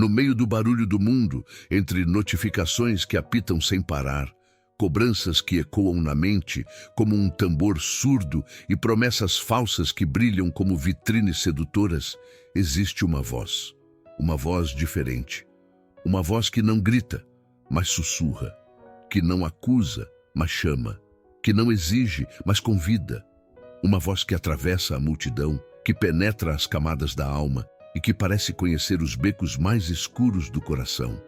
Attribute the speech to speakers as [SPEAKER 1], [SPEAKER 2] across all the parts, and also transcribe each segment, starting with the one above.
[SPEAKER 1] No meio do barulho do mundo, entre notificações que apitam sem parar, cobranças que ecoam na mente como um tambor surdo e promessas falsas que brilham como vitrines sedutoras, existe uma voz diferente. Uma voz que não grita, mas sussurra, que não acusa, mas chama, que não exige, mas convida. Uma voz que atravessa a multidão, que penetra as camadas da alma e que parece conhecer os becos mais escuros do coração.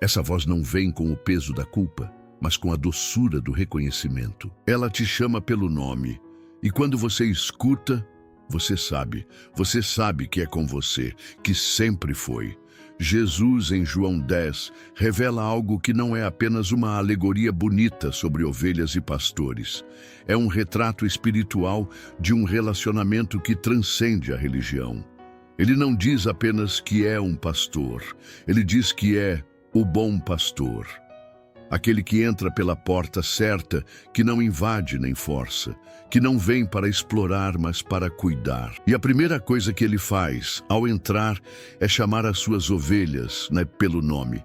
[SPEAKER 1] Essa voz não vem com o peso da culpa, mas com a doçura do reconhecimento. Ela te chama pelo nome, e quando você escuta, você sabe que é com você, que sempre foi. Jesus, em João 10, revela algo que não é apenas uma alegoria bonita sobre ovelhas e pastores. É um retrato espiritual de um relacionamento que transcende a religião. Ele não diz apenas que é um pastor, ele diz que é o bom pastor. Aquele que entra pela porta certa, que não invade nem força, que não vem para explorar, mas para cuidar. E a primeira coisa que ele faz, ao entrar, é chamar as suas ovelhas, pelo nome.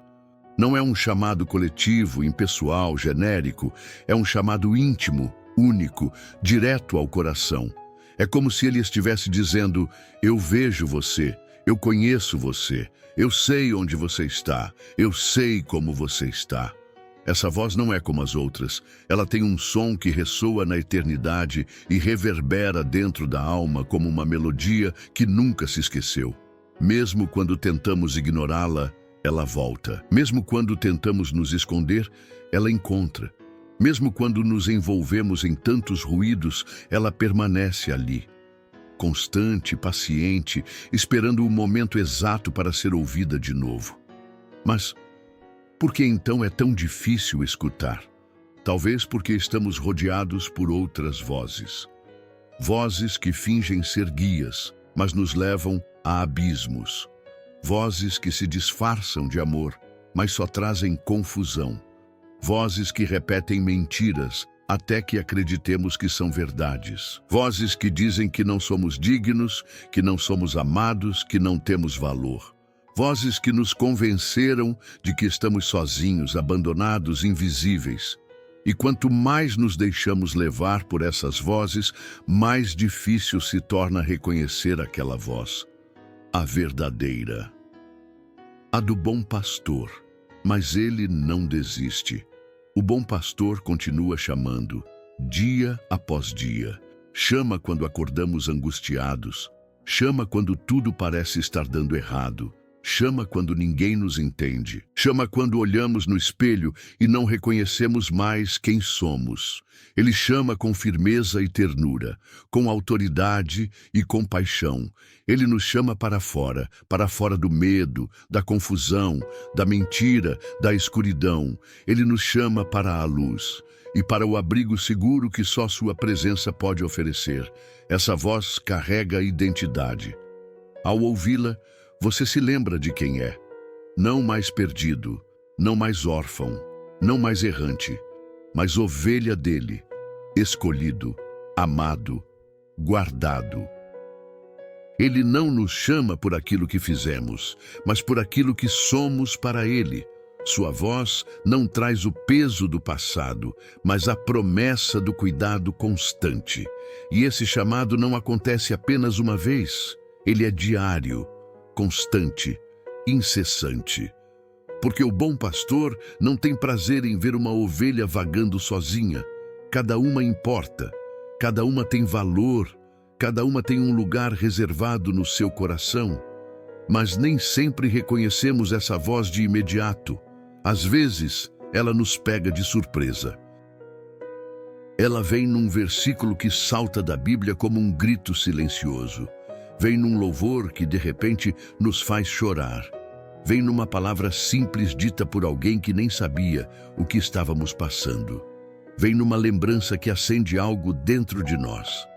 [SPEAKER 1] Não é um chamado coletivo, impessoal, genérico, é um chamado íntimo, único, direto ao coração. É como se ele estivesse dizendo: eu vejo você, eu conheço você, eu sei onde você está, eu sei como você está. Essa voz não é como as outras. Ela tem um som que ressoa na eternidade e reverbera dentro da alma como uma melodia que nunca se esqueceu. Mesmo quando tentamos ignorá-la, ela volta. Mesmo quando tentamos nos esconder, ela encontra. Mesmo quando nos envolvemos em tantos ruídos, ela permanece ali. Constante, paciente, esperando o momento exato para ser ouvida de novo. Mas por que então é tão difícil escutar? Talvez porque estamos rodeados por outras vozes. Vozes que fingem ser guias, mas nos levam a abismos. Vozes que se disfarçam de amor, mas só trazem confusão. Vozes que repetem mentiras até que acreditemos que são verdades. Vozes que dizem que não somos dignos, que não somos amados, que não temos valor. Vozes que nos convenceram de que estamos sozinhos, abandonados, invisíveis. E quanto mais nos deixamos levar por essas vozes, mais difícil se torna reconhecer aquela voz, a verdadeira, a do bom pastor. Mas ele não desiste. O bom pastor continua chamando, dia após dia. Chama quando acordamos angustiados. Chama quando tudo parece estar dando errado. Chama quando ninguém nos entende. Chama quando olhamos no espelho e não reconhecemos mais quem somos. Ele chama com firmeza e ternura, com autoridade e compaixão. Ele nos chama para fora do medo, da confusão, da mentira, da escuridão. Ele nos chama para a luz e para o abrigo seguro que só sua presença pode oferecer. Essa voz carrega a identidade. Ao ouvi-la, você se lembra de quem é. Não mais perdido, não mais órfão, não mais errante, mas ovelha dele, escolhido, amado, guardado. Ele não nos chama por aquilo que fizemos, mas por aquilo que somos para ele. Sua voz não traz o peso do passado, mas a promessa do cuidado constante. E esse chamado não acontece apenas uma vez, ele é diário, constante, incessante. Porque o bom pastor não tem prazer em ver uma ovelha vagando sozinha. Cada uma importa, cada uma tem valor, cada uma tem um lugar reservado no seu coração. Mas nem sempre reconhecemos essa voz de imediato. Às vezes, ela nos pega de surpresa. Ela vem num versículo que salta da Bíblia como um grito silencioso. Vem num louvor que, de repente, nos faz chorar. Vem numa palavra simples dita por alguém que nem sabia o que estávamos passando. Vem numa lembrança que acende algo dentro de nós.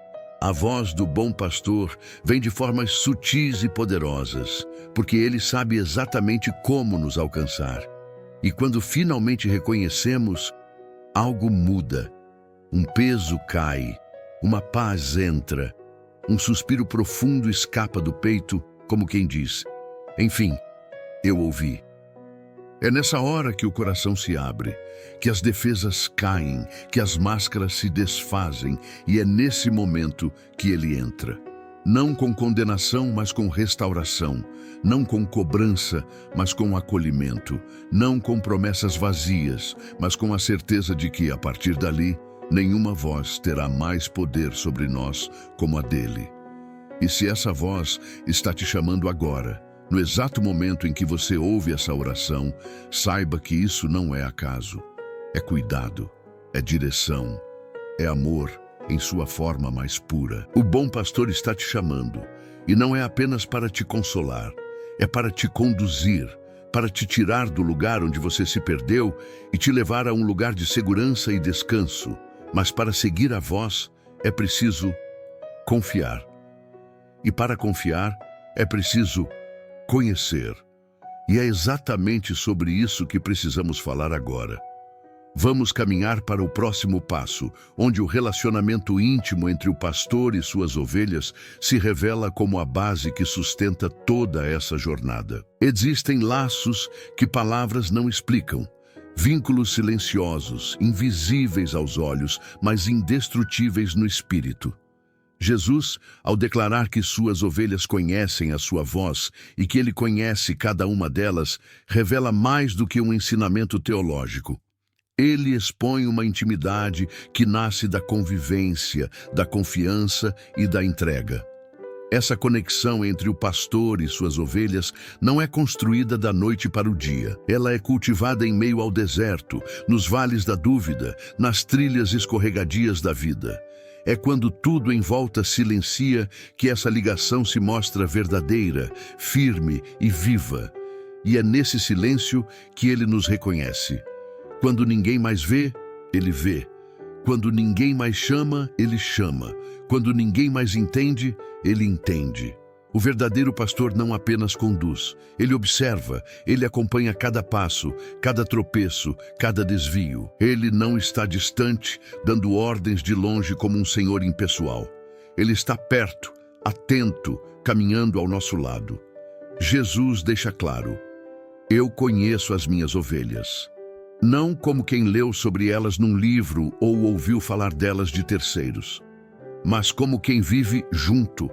[SPEAKER 1] A voz do bom pastor vem de formas sutis e poderosas, porque ele sabe exatamente como nos alcançar. E quando finalmente reconhecemos, algo muda. Um peso cai, uma paz entra. Um suspiro profundo escapa do peito, como quem diz: enfim, Eu ouvi. É nessa hora que o coração se abre, que as defesas caem, que as máscaras se desfazem, e é nesse momento que ele entra. Não com condenação, mas com restauração. Não com cobrança, mas com acolhimento. Não com promessas vazias, mas com a certeza de que, a partir dali, nenhuma voz terá mais poder sobre nós como a dele. E se essa voz está te chamando agora, no exato momento em que você ouve essa oração, saiba que isso não é acaso. É cuidado, é direção, é amor em sua forma mais pura. O bom pastor está te chamando, e não é apenas para te consolar, é para te conduzir, para te tirar do lugar onde você se perdeu e te levar a um lugar de segurança e descanso. Mas para seguir a voz, é preciso confiar. E para confiar, é preciso conhecer. E é exatamente sobre isso que precisamos falar agora. Vamos caminhar para o próximo passo, onde o relacionamento íntimo entre o pastor e suas ovelhas se revela como a base que sustenta toda essa jornada. Existem laços que palavras não explicam, vínculos silenciosos, invisíveis aos olhos, mas indestrutíveis no espírito. Jesus, ao declarar que suas ovelhas conhecem a sua voz e que ele conhece cada uma delas, revela mais do que um ensinamento teológico. Ele expõe uma intimidade que nasce da convivência, da confiança e da entrega. Essa conexão entre o pastor e suas ovelhas não é construída da noite para o dia. Ela é cultivada em meio ao deserto, nos vales da dúvida, nas trilhas escorregadias da vida. É quando tudo em volta silencia que essa ligação se mostra verdadeira, firme e viva. E é nesse silêncio que ele nos reconhece. Quando ninguém mais vê, ele vê. Quando ninguém mais chama, ele chama. Quando ninguém mais entende, ele entende. O verdadeiro pastor não apenas conduz, ele observa, ele acompanha cada passo, cada tropeço, cada desvio. Ele não está distante, dando ordens de longe como um senhor impessoal. Ele está perto, atento, caminhando ao nosso lado. Jesus deixa claro: eu conheço as minhas ovelhas. Não como quem leu sobre elas num livro ou ouviu falar delas de terceiros, mas como quem vive junto,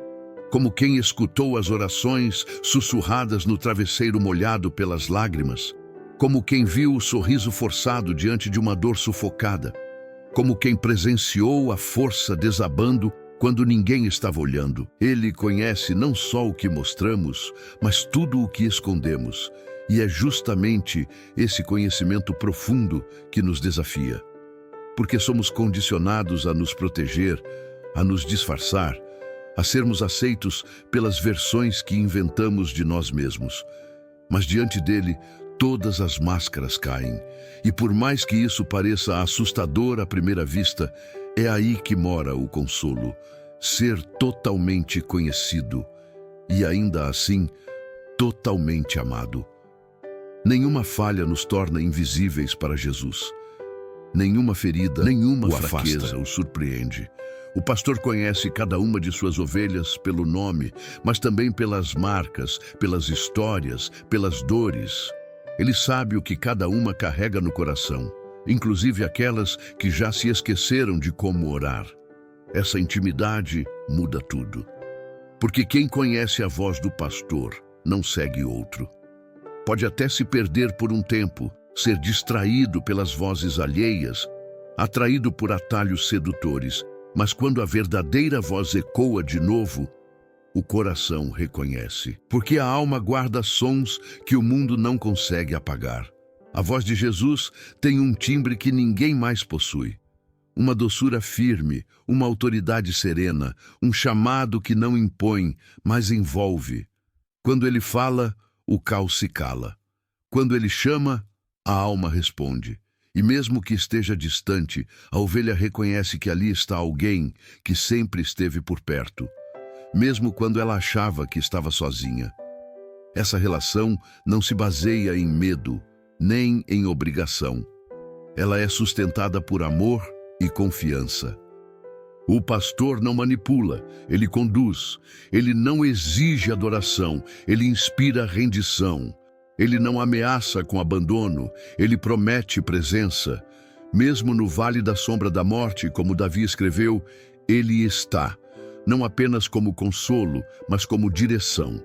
[SPEAKER 1] como quem escutou as orações sussurradas no travesseiro molhado pelas lágrimas, como quem viu o sorriso forçado diante de uma dor sufocada, como quem presenciou a força desabando quando ninguém estava olhando. Ele conhece não só o que mostramos, mas tudo o que escondemos. E é justamente esse conhecimento profundo que nos desafia. Porque somos condicionados a nos proteger, a nos disfarçar, a sermos aceitos pelas versões que inventamos de nós mesmos. Mas diante dele, todas as máscaras caem. E por mais que isso pareça assustador à primeira vista, é aí que mora o consolo. Ser totalmente conhecido e ainda assim totalmente amado. Nenhuma falha nos torna invisíveis para Jesus. Nenhuma ferida, nenhuma fraqueza o surpreende. O pastor conhece cada uma de suas ovelhas pelo nome, mas também pelas marcas, pelas histórias, pelas dores. Ele sabe o que cada uma carrega no coração, inclusive aquelas que já se esqueceram de como orar. Essa intimidade muda tudo. Porque quem conhece a voz do pastor não segue outro. Pode até se perder por um tempo, ser distraído pelas vozes alheias, atraído por atalhos sedutores, mas quando a verdadeira voz ecoa de novo, o coração reconhece. Porque a alma guarda sons que o mundo não consegue apagar. A voz de Jesus tem um timbre que ninguém mais possui. Uma doçura firme, uma autoridade serena, um chamado que não impõe, mas envolve. Quando ele fala, o caos se cala. Quando ele chama, a alma responde. E mesmo que esteja distante, a ovelha reconhece que ali está alguém que sempre esteve por perto, mesmo quando ela achava que estava sozinha. Essa relação não se baseia em medo, nem em obrigação. Ela é sustentada por amor e confiança. O pastor não manipula, ele conduz. Ele não exige adoração, ele inspira rendição. Ele não ameaça com abandono, ele promete presença. Mesmo no vale da sombra da morte, como Davi escreveu, ele está, não apenas como consolo, mas como direção.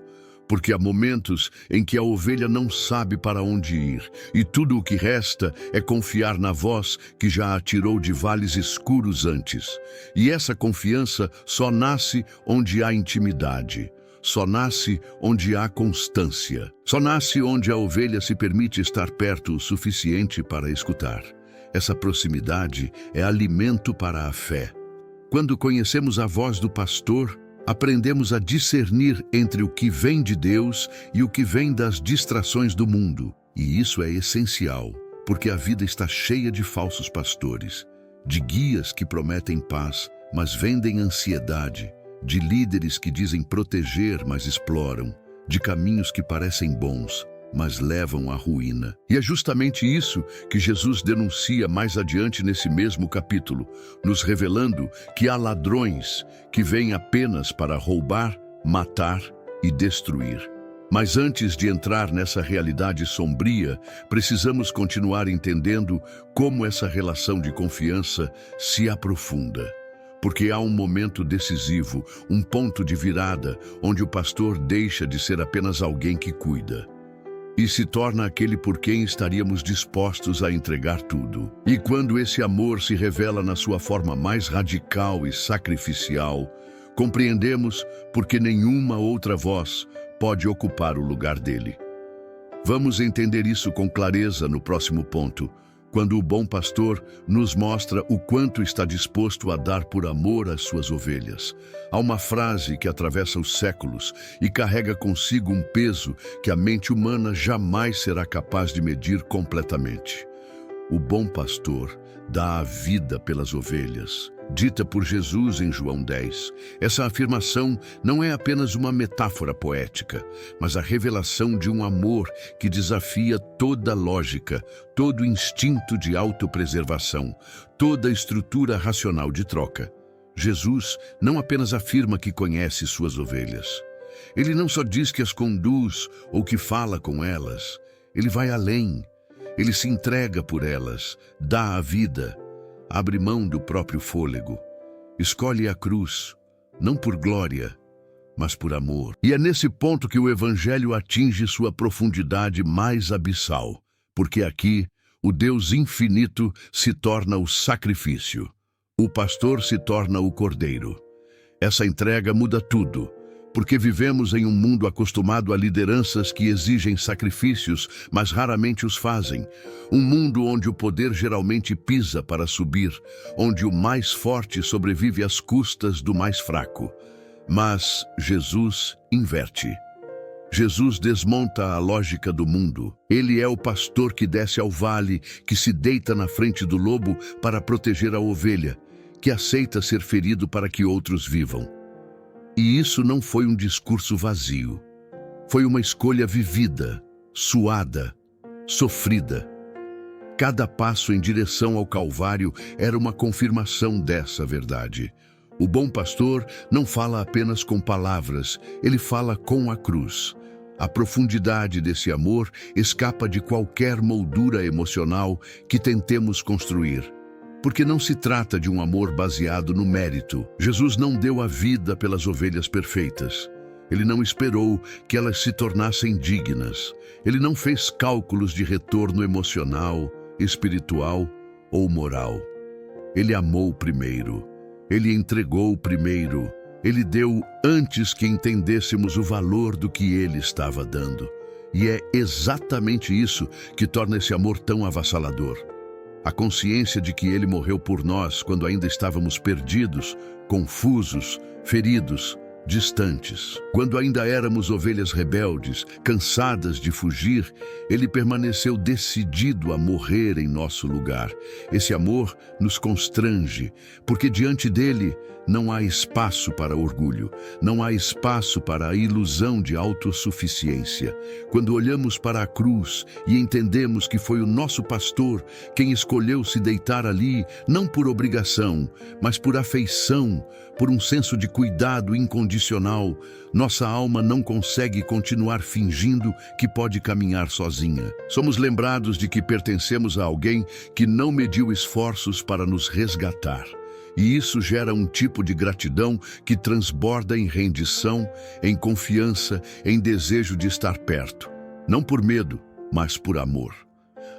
[SPEAKER 1] Porque há momentos em que a ovelha não sabe para onde ir, e tudo o que resta é confiar na voz que já a tirou de vales escuros antes. E essa confiança só nasce onde há intimidade. Só nasce onde há constância. Só nasce onde a ovelha se permite estar perto o suficiente para escutar. Essa proximidade é alimento para a fé. Quando conhecemos a voz do pastor, aprendemos a discernir entre o que vem de Deus e o que vem das distrações do mundo. E isso é essencial, porque a vida está cheia de falsos pastores, de guias que prometem paz, mas vendem ansiedade, de líderes que dizem proteger, mas exploram, de caminhos que parecem bons, mas levam à ruína. E é justamente isso que Jesus denuncia mais adiante nesse mesmo capítulo, nos revelando que há ladrões que vêm apenas para roubar, matar e destruir. Mas antes de entrar nessa realidade sombria, precisamos continuar entendendo como essa relação de confiança se aprofunda. Porque há um momento decisivo, um ponto de virada, onde o pastor deixa de ser apenas alguém que cuida e se torna aquele por quem estaríamos dispostos a entregar tudo. E quando esse amor se revela na sua forma mais radical e sacrificial, compreendemos porque nenhuma outra voz pode ocupar o lugar dele. Vamos entender isso com clareza no próximo ponto, quando o bom pastor nos mostra o quanto está disposto a dar por amor às suas ovelhas. Há uma frase que atravessa os séculos e carrega consigo um peso que a mente humana jamais será capaz de medir completamente. O bom pastor dá a vida pelas ovelhas, dita por Jesus em João 10. Essa afirmação não é apenas uma metáfora poética, mas a revelação de um amor que desafia toda lógica, todo instinto de autopreservação, toda estrutura racional de troca. Jesus não apenas afirma que conhece suas ovelhas. Ele não só diz que as conduz ou que fala com elas. Ele vai além. Ele se entrega por elas, dá a vida, abre mão do próprio fôlego, escolhe a cruz, não por glória, mas por amor. E é nesse ponto que o Evangelho atinge sua profundidade mais abissal, porque aqui o Deus infinito se torna o sacrifício, o pastor se torna o cordeiro. Essa entrega muda tudo, porque vivemos em um mundo acostumado a lideranças que exigem sacrifícios, mas raramente os fazem. Um mundo onde o poder geralmente pisa para subir, onde o mais forte sobrevive às custas do mais fraco. Mas Jesus inverte. Jesus desmonta a lógica do mundo. Ele é o pastor que desce ao vale, que se deita na frente do lobo para proteger a ovelha, que aceita ser ferido para que outros vivam. E isso não foi um discurso vazio. Foi uma escolha vivida, suada, sofrida. Cada passo em direção ao Calvário era uma confirmação dessa verdade. O bom pastor não fala apenas com palavras, ele fala com a cruz. A profundidade desse amor escapa de qualquer moldura emocional que tentemos construir. Porque não se trata de um amor baseado no mérito. Jesus não deu a vida pelas ovelhas perfeitas. Ele não esperou que elas se tornassem dignas. Ele não fez cálculos de retorno emocional, espiritual ou moral. Ele amou primeiro. Ele entregou primeiro. Ele deu antes que entendêssemos o valor do que ele estava dando. E é exatamente isso que torna esse amor tão avassalador. A consciência de que ele morreu por nós quando ainda estávamos perdidos, confusos, feridos, distantes. Quando ainda éramos ovelhas rebeldes, cansadas de fugir, ele permaneceu decidido a morrer em nosso lugar. Esse amor nos constrange, porque diante dele não há espaço para orgulho, não há espaço para a ilusão de autossuficiência. Quando olhamos para a cruz e entendemos que foi o nosso pastor quem escolheu se deitar ali, não por obrigação, mas por afeição, por um senso de cuidado incondicional, incondicional, nossa alma não consegue continuar fingindo que pode caminhar sozinha. Somos lembrados de que pertencemos a alguém que não mediu esforços para nos resgatar. E isso gera um tipo de gratidão que transborda em rendição, em confiança, em desejo de estar perto. Não por medo, mas por amor.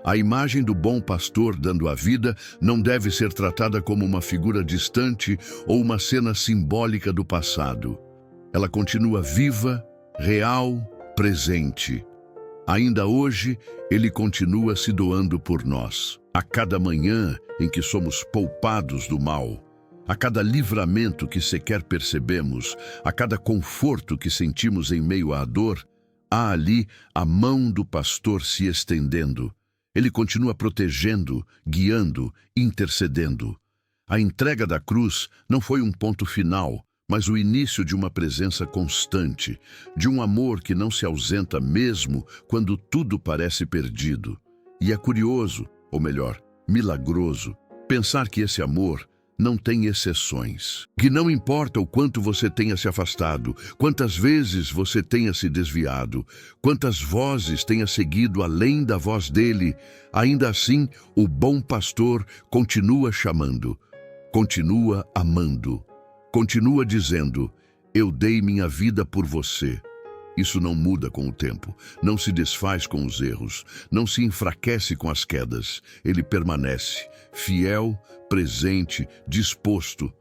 [SPEAKER 1] A imagem do bom pastor dando a vida não deve ser tratada como uma figura distante ou uma cena simbólica do passado. Ela continua viva, real, presente. Ainda hoje, ele continua se doando por nós. A cada manhã em que somos poupados do mal, a cada livramento que sequer percebemos, a cada conforto que sentimos em meio à dor, há ali a mão do pastor se estendendo. Ele continua protegendo, guiando, intercedendo. A entrega da cruz não foi um ponto final, mas o início de uma presença constante, de um amor que não se ausenta mesmo quando tudo parece perdido. E é curioso, ou melhor, milagroso, pensar que esse amor não tem exceções. Que não importa o quanto você tenha se afastado, quantas vezes você tenha se desviado, quantas vozes tenha seguido além da voz dele, ainda assim o bom pastor continua chamando, continua amando, continua dizendo: eu dei minha vida por você. Isso não muda com o tempo, não se desfaz com os erros, não se enfraquece com as quedas. Ele permanece, fiel, presente, disposto.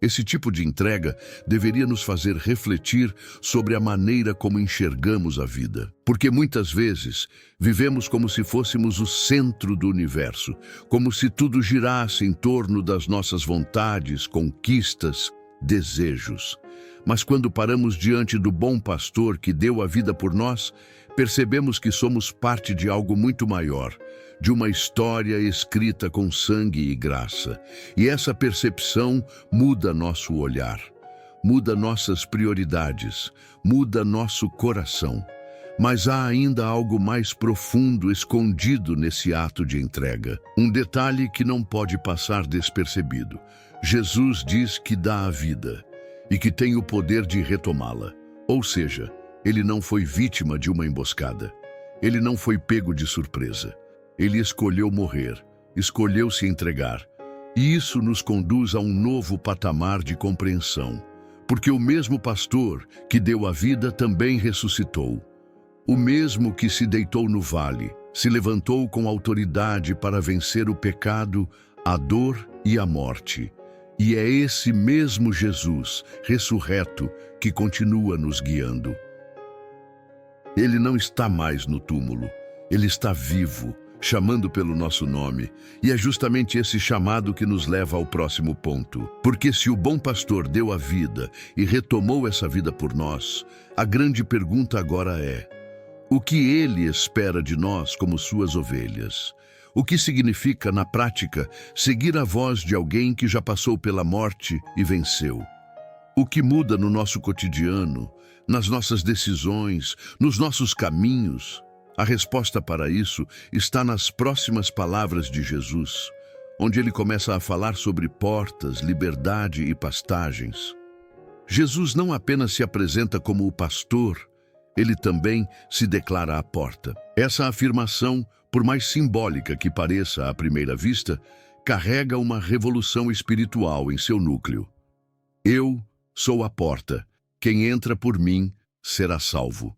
[SPEAKER 1] Esse tipo de entrega deveria nos fazer refletir sobre a maneira como enxergamos a vida. Porque muitas vezes vivemos como se fôssemos o centro do universo, como se tudo girasse em torno das nossas vontades, conquistas, desejos. Mas quando paramos diante do bom pastor que deu a vida por nós, percebemos que somos parte de algo muito maior, de uma história escrita com sangue e graça. E essa percepção muda nosso olhar, muda nossas prioridades, muda nosso coração. Mas há ainda algo mais profundo escondido nesse ato de entrega. Um detalhe que não pode passar despercebido. Jesus diz que dá a vida e que tem o poder de retomá-la. Ou seja, ele não foi vítima de uma emboscada. Ele não foi pego de surpresa. Ele escolheu morrer, escolheu se entregar. E isso nos conduz a um novo patamar de compreensão. Porque o mesmo pastor que deu a vida também ressuscitou. O mesmo que se deitou no vale, se levantou com autoridade para vencer o pecado, a dor e a morte. E é esse mesmo Jesus, ressurreto, que continua nos guiando. Ele não está mais no túmulo, ele está vivo, chamando pelo nosso nome. E é justamente esse chamado que nos leva ao próximo ponto. Porque se o bom pastor deu a vida e retomou essa vida por nós, a grande pergunta agora é: o que ele espera de nós como suas ovelhas? O que significa, na prática, seguir a voz de alguém que já passou pela morte e venceu? O que muda no nosso cotidiano, nas nossas decisões, nos nossos caminhos? A resposta para isso está nas próximas palavras de Jesus, onde ele começa a falar sobre portas, liberdade e pastagens. Jesus não apenas se apresenta como o pastor, ele também se declara a porta. Essa afirmação, por mais simbólica que pareça à primeira vista, carrega uma revolução espiritual em seu núcleo. Eu sou a porta. Quem entra por mim será salvo.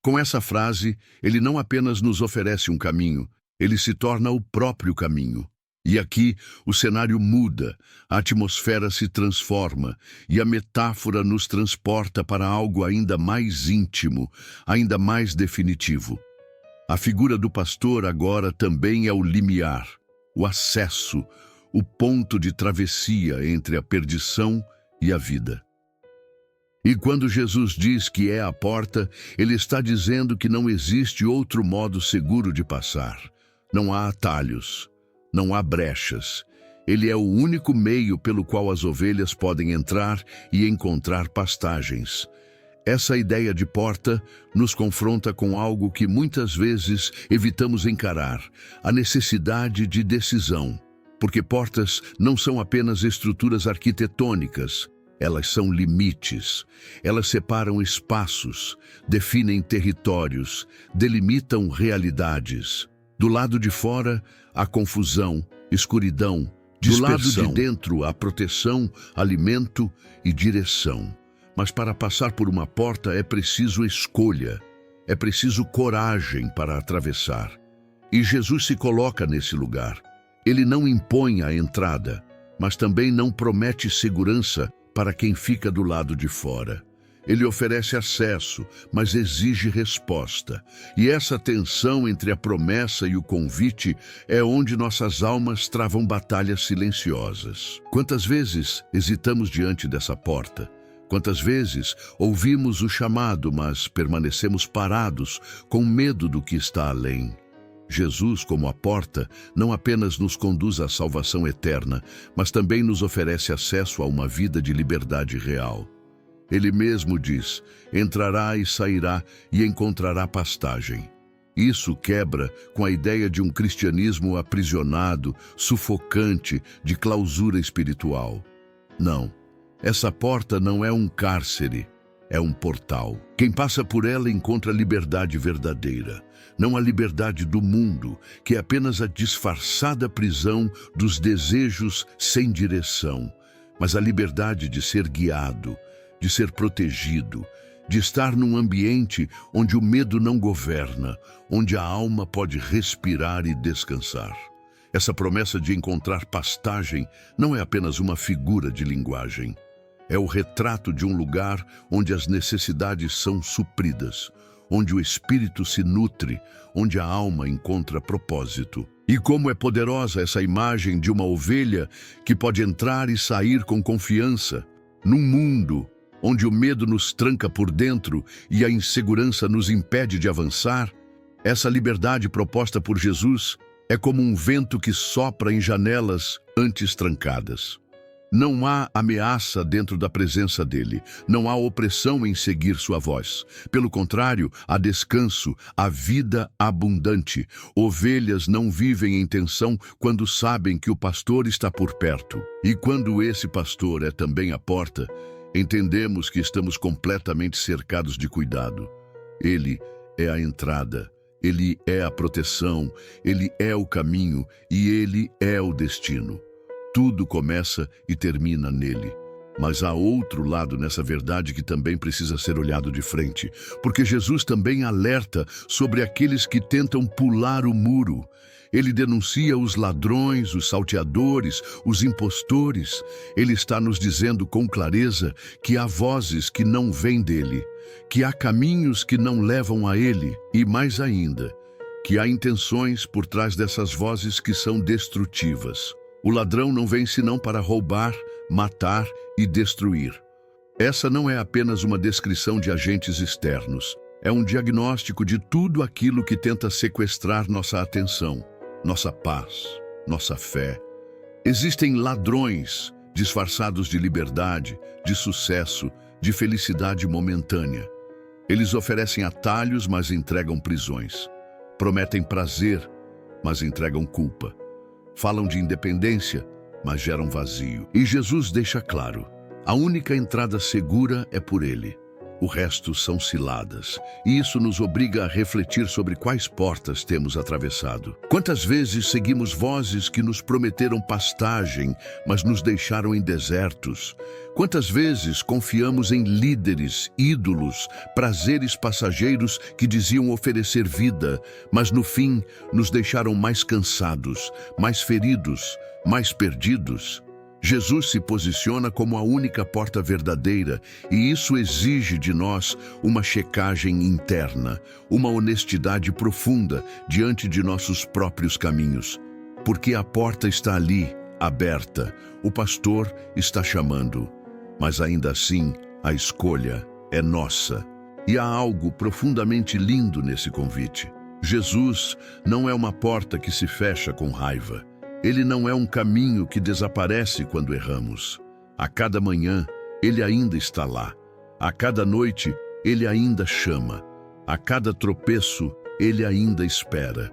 [SPEAKER 1] Com essa frase, ele não apenas nos oferece um caminho, ele se torna o próprio caminho. E aqui o cenário muda, a atmosfera se transforma e a metáfora nos transporta para algo ainda mais íntimo, ainda mais definitivo. A figura do pastor agora também é o limiar, o acesso, o ponto de travessia entre a perdição e a vida. E quando Jesus diz que é a porta, ele está dizendo que não existe outro modo seguro de passar. Não há atalhos, não há brechas. Ele é o único meio pelo qual as ovelhas podem entrar e encontrar pastagens. Essa ideia de porta nos confronta com algo que muitas vezes evitamos encarar, a necessidade de decisão. Porque portas não são apenas estruturas arquitetônicas, Elas são limites. Elas separam espaços, definem territórios, delimitam realidades. Do lado de fora, há confusão, escuridão. Do lado de dentro, há proteção, alimento e direção. Mas para passar por uma porta é preciso escolha, é preciso coragem para atravessar. E Jesus se coloca nesse lugar. Ele não impõe a entrada, mas também não promete segurança para quem fica do lado de fora. Ele oferece acesso, mas exige resposta. E essa tensão entre a promessa e o convite é onde nossas almas travam batalhas silenciosas. Quantas vezes hesitamos diante dessa porta? Quantas vezes ouvimos o chamado, mas permanecemos parados, com medo do que está além? Jesus, como a porta, não apenas nos conduz à salvação eterna, mas também nos oferece acesso a uma vida de liberdade real. Ele mesmo diz: entrará e sairá e encontrará pastagem. Isso quebra com a ideia de um cristianismo aprisionado, sufocante, de clausura espiritual. Não, essa porta não é um cárcere, é um portal. Quem passa por ela encontra liberdade verdadeira, não a liberdade do mundo, que é apenas a disfarçada prisão dos desejos sem direção, mas a liberdade de ser guiado, de ser protegido, de estar num ambiente onde o medo não governa, onde a alma pode respirar e descansar. Essa promessa de encontrar pastagem não é apenas uma figura de linguagem. É o retrato de um lugar onde as necessidades são supridas, onde o espírito se nutre, onde a alma encontra propósito. E como é poderosa essa imagem de uma ovelha que pode entrar e sair com confiança, num mundo onde o medo nos tranca por dentro e a insegurança nos impede de avançar. Essa liberdade proposta por Jesus é como um vento que sopra em janelas antes trancadas. Não há ameaça dentro da presença dele, não há opressão em seguir sua voz. Pelo contrário, há descanso, há vida abundante. Ovelhas não vivem em tensão quando sabem que o pastor está por perto. E quando esse pastor é também a porta, entendemos que estamos completamente cercados de cuidado. Ele é a entrada, ele é a proteção, ele é o caminho e ele é o destino. Tudo começa e termina nele. Mas há outro lado nessa verdade que também precisa ser olhado de frente, porque Jesus também alerta sobre aqueles que tentam pular o muro. Ele denuncia os ladrões, os salteadores, os impostores. Ele está nos dizendo com clareza que há vozes que não vêm dele, que há caminhos que não levam a ele, e mais ainda, que há intenções por trás dessas vozes que são destrutivas. O ladrão não vem senão para roubar, matar e destruir. Essa não é apenas uma descrição de agentes externos. É um diagnóstico de tudo aquilo que tenta sequestrar nossa atenção, nossa paz, nossa fé. Existem ladrões disfarçados de liberdade, de sucesso, de felicidade momentânea. Eles oferecem atalhos, mas entregam prisões. Prometem prazer, mas entregam culpa. Falam de independência, mas geram vazio. E Jesus deixa claro: a única entrada segura é por ele. O resto são ciladas. E isso nos obriga a refletir sobre quais portas temos atravessado. Quantas vezes seguimos vozes que nos prometeram pastagem, mas nos deixaram em desertos? Quantas vezes confiamos em líderes, ídolos, prazeres passageiros que diziam oferecer vida, mas no fim nos deixaram mais cansados, mais feridos, mais perdidos? Jesus se posiciona como a única porta verdadeira e isso exige de nós uma checagem interna, uma honestidade profunda diante de nossos próprios caminhos. Porque a porta está ali, aberta, o pastor está chamando, mas ainda assim a escolha é nossa. E há algo profundamente lindo nesse convite. Jesus não é uma porta que se fecha com raiva. Ele não é um caminho que desaparece quando erramos. A cada manhã, ele ainda está lá. A cada noite, ele ainda chama. A cada tropeço, ele ainda espera.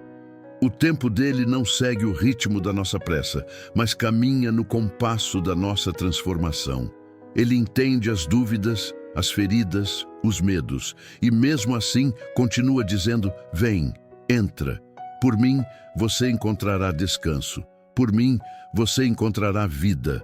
[SPEAKER 1] O tempo dele não segue o ritmo da nossa pressa, mas caminha no compasso da nossa transformação. Ele entende as dúvidas, as feridas, os medos, e mesmo assim continua dizendo: vem, entra. Por mim, você encontrará descanso. Por mim, você encontrará vida.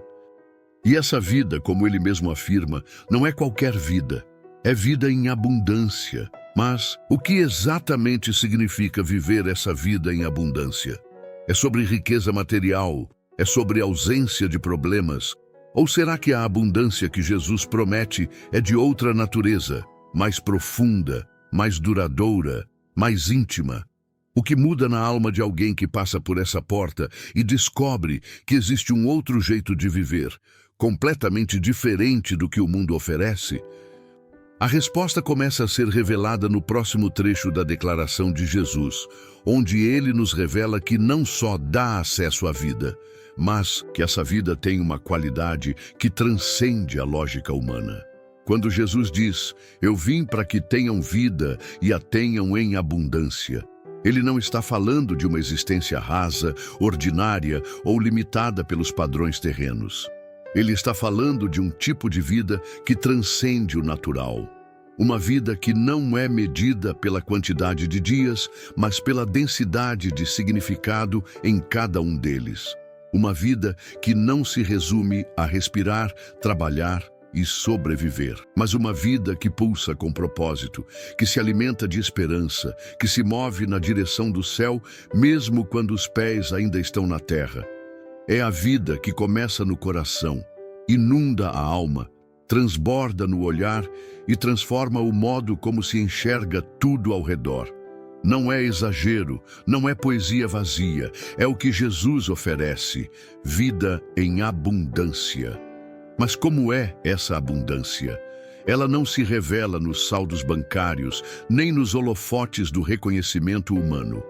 [SPEAKER 1] E essa vida, como ele mesmo afirma, não é qualquer vida. É vida em abundância. Mas o que exatamente significa viver essa vida em abundância? É sobre riqueza material? É sobre ausência de problemas? Ou será que a abundância que Jesus promete é de outra natureza, mais profunda, mais duradoura, mais íntima? O que muda na alma de alguém que passa por essa porta e descobre que existe um outro jeito de viver, completamente diferente do que o mundo oferece? A resposta começa a ser revelada no próximo trecho da declaração de Jesus, onde ele nos revela que não só dá acesso à vida, mas que essa vida tem uma qualidade que transcende a lógica humana. Quando Jesus diz: eu vim para que tenham vida e a tenham em abundância, ele não está falando de uma existência rasa, ordinária ou limitada pelos padrões terrenos. Ele está falando de um tipo de vida que transcende o natural. Uma vida que não é medida pela quantidade de dias, mas pela densidade de significado em cada um deles. Uma vida que não se resume a respirar, trabalhar e sobreviver, mas uma vida que pulsa com propósito, que se alimenta de esperança, que se move na direção do céu, mesmo quando os pés ainda estão na terra. É a vida que começa no coração, inunda a alma, transborda no olhar e transforma o modo como se enxerga tudo ao redor. Não é exagero, não é poesia vazia, é o que Jesus oferece, vida em abundância. Mas como é essa abundância? Ela não se revela nos saldos bancários, nem nos holofotes do reconhecimento humano.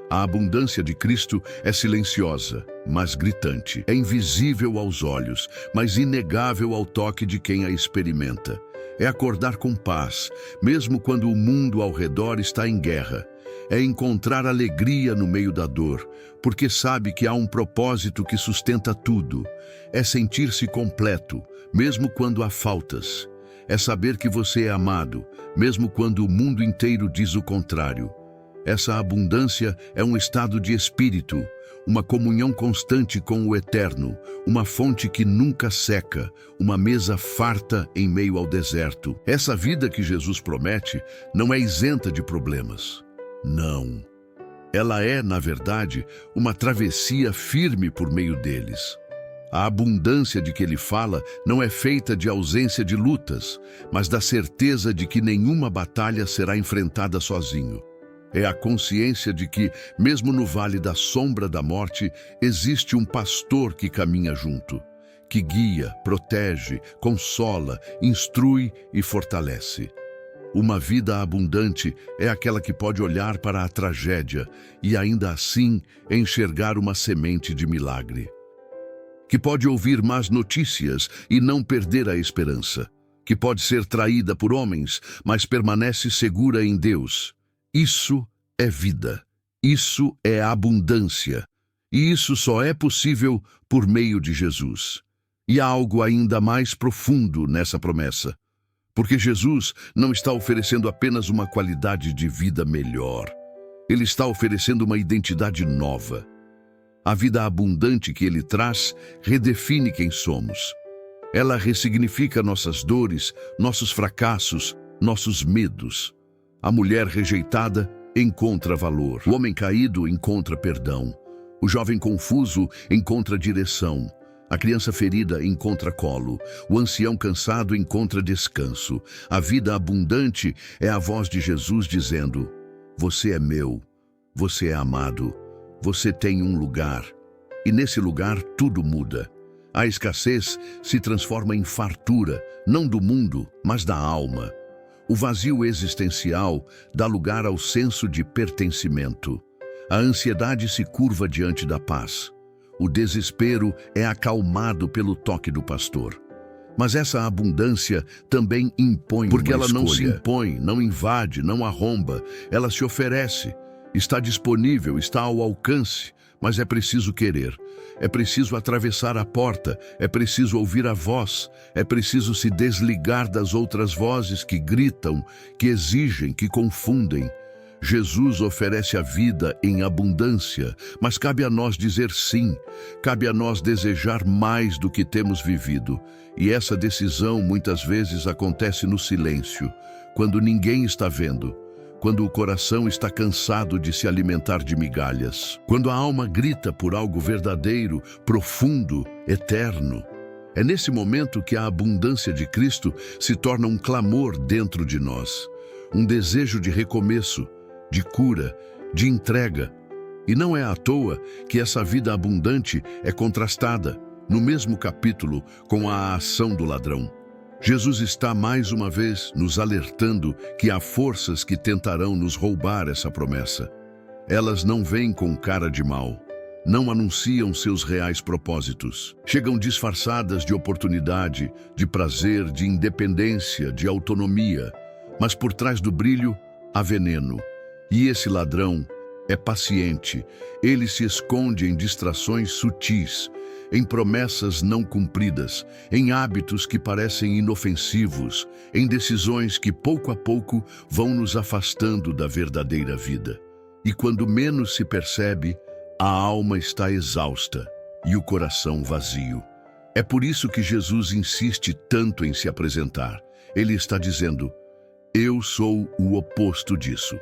[SPEAKER 1] A abundância de Cristo é silenciosa, mas gritante. É invisível aos olhos, mas inegável ao toque de quem a experimenta. É acordar com paz, mesmo quando o mundo ao redor está em guerra. É encontrar alegria no meio da dor, porque sabe que há um propósito que sustenta tudo. É sentir-se completo, mesmo quando há faltas. É saber que você é amado, mesmo quando o mundo inteiro diz o contrário. Essa abundância é um estado de espírito, uma comunhão constante com o eterno, uma fonte que nunca seca, uma mesa farta em meio ao deserto. Essa vida que Jesus promete não é isenta de problemas. Não. Ela é, na verdade, uma travessia firme por meio deles. A abundância de que ele fala não é feita de ausência de lutas, mas da certeza de que nenhuma batalha será enfrentada sozinho. É a consciência de que, mesmo no vale da sombra da morte, existe um pastor que caminha junto, que guia, protege, consola, instrui e fortalece. Uma vida abundante é aquela que pode olhar para a tragédia e, ainda assim, enxergar uma semente de milagre. Que pode ouvir más notícias e não perder a esperança. Que pode ser traída por homens, mas permanece segura em Deus. Isso é vida. Isso é abundância. E isso só é possível por meio de Jesus. E há algo ainda mais profundo nessa promessa. Porque Jesus não está oferecendo apenas uma qualidade de vida melhor. Ele está oferecendo uma identidade nova. A vida abundante que ele traz redefine quem somos. Ela ressignifica nossas dores, nossos fracassos, nossos medos. A mulher rejeitada encontra valor. O homem caído encontra perdão. O jovem confuso encontra direção. A criança ferida encontra colo. O ancião cansado encontra descanso. A vida abundante é a voz de Jesus dizendo: você é meu, você é amado, você tem um lugar. E nesse lugar tudo muda. A escassez se transforma em fartura, não do mundo, mas da alma. O vazio existencial dá lugar ao senso de pertencimento. A ansiedade se curva diante da paz. O desespero é acalmado pelo toque do pastor. Mas essa abundância também impõe porque ela não se impõe, não invade, não arromba. Ela se oferece, está disponível, está ao alcance, mas é preciso querer. É preciso atravessar a porta, é preciso ouvir a voz, é preciso se desligar das outras vozes que gritam, que exigem, que confundem. Jesus oferece a vida em abundância, mas cabe a nós dizer sim, cabe a nós desejar mais do que temos vivido. E essa decisão muitas vezes acontece no silêncio, quando ninguém está vendo, quando o coração está cansado de se alimentar de migalhas, quando a alma grita por algo verdadeiro, profundo, eterno. É nesse momento que a abundância de Cristo se torna um clamor dentro de nós, um desejo de recomeço, de cura, de entrega. E não é à toa que essa vida abundante é contrastada, no mesmo capítulo, com a ação do ladrão. Jesus está mais uma vez nos alertando que há forças que tentarão nos roubar essa promessa. Elas não vêm com cara de mal, não anunciam seus reais propósitos. Chegam disfarçadas de oportunidade, de prazer, de independência, de autonomia. Mas por trás do brilho há veneno. E esse ladrão é paciente. Ele se esconde em distrações sutis, em promessas não cumpridas, em hábitos que parecem inofensivos, em decisões que pouco a pouco vão nos afastando da verdadeira vida. E quando menos se percebe, a alma está exausta e o coração vazio. É por isso que Jesus insiste tanto em se apresentar. Ele está dizendo: eu sou o oposto disso.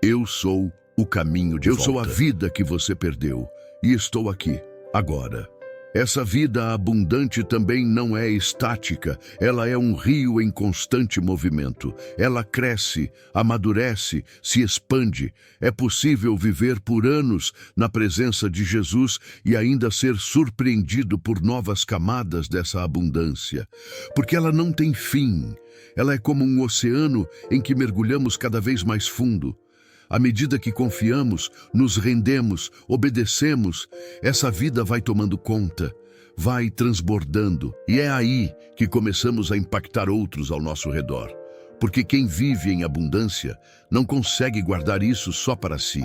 [SPEAKER 1] Eu sou o caminho de volta. Eu sou a vida que você perdeu e estou aqui, agora. Essa vida abundante também não é estática, ela é um rio em constante movimento. Ela cresce, amadurece, se expande. É possível viver por anos na presença de Jesus e ainda ser surpreendido por novas camadas dessa abundância. Porque ela não tem fim. Ela é como um oceano em que mergulhamos cada vez mais fundo. À medida que confiamos, nos rendemos, obedecemos, essa vida vai tomando conta, vai transbordando. E é aí que começamos a impactar outros ao nosso redor. Porque quem vive em abundância não consegue guardar isso só para si.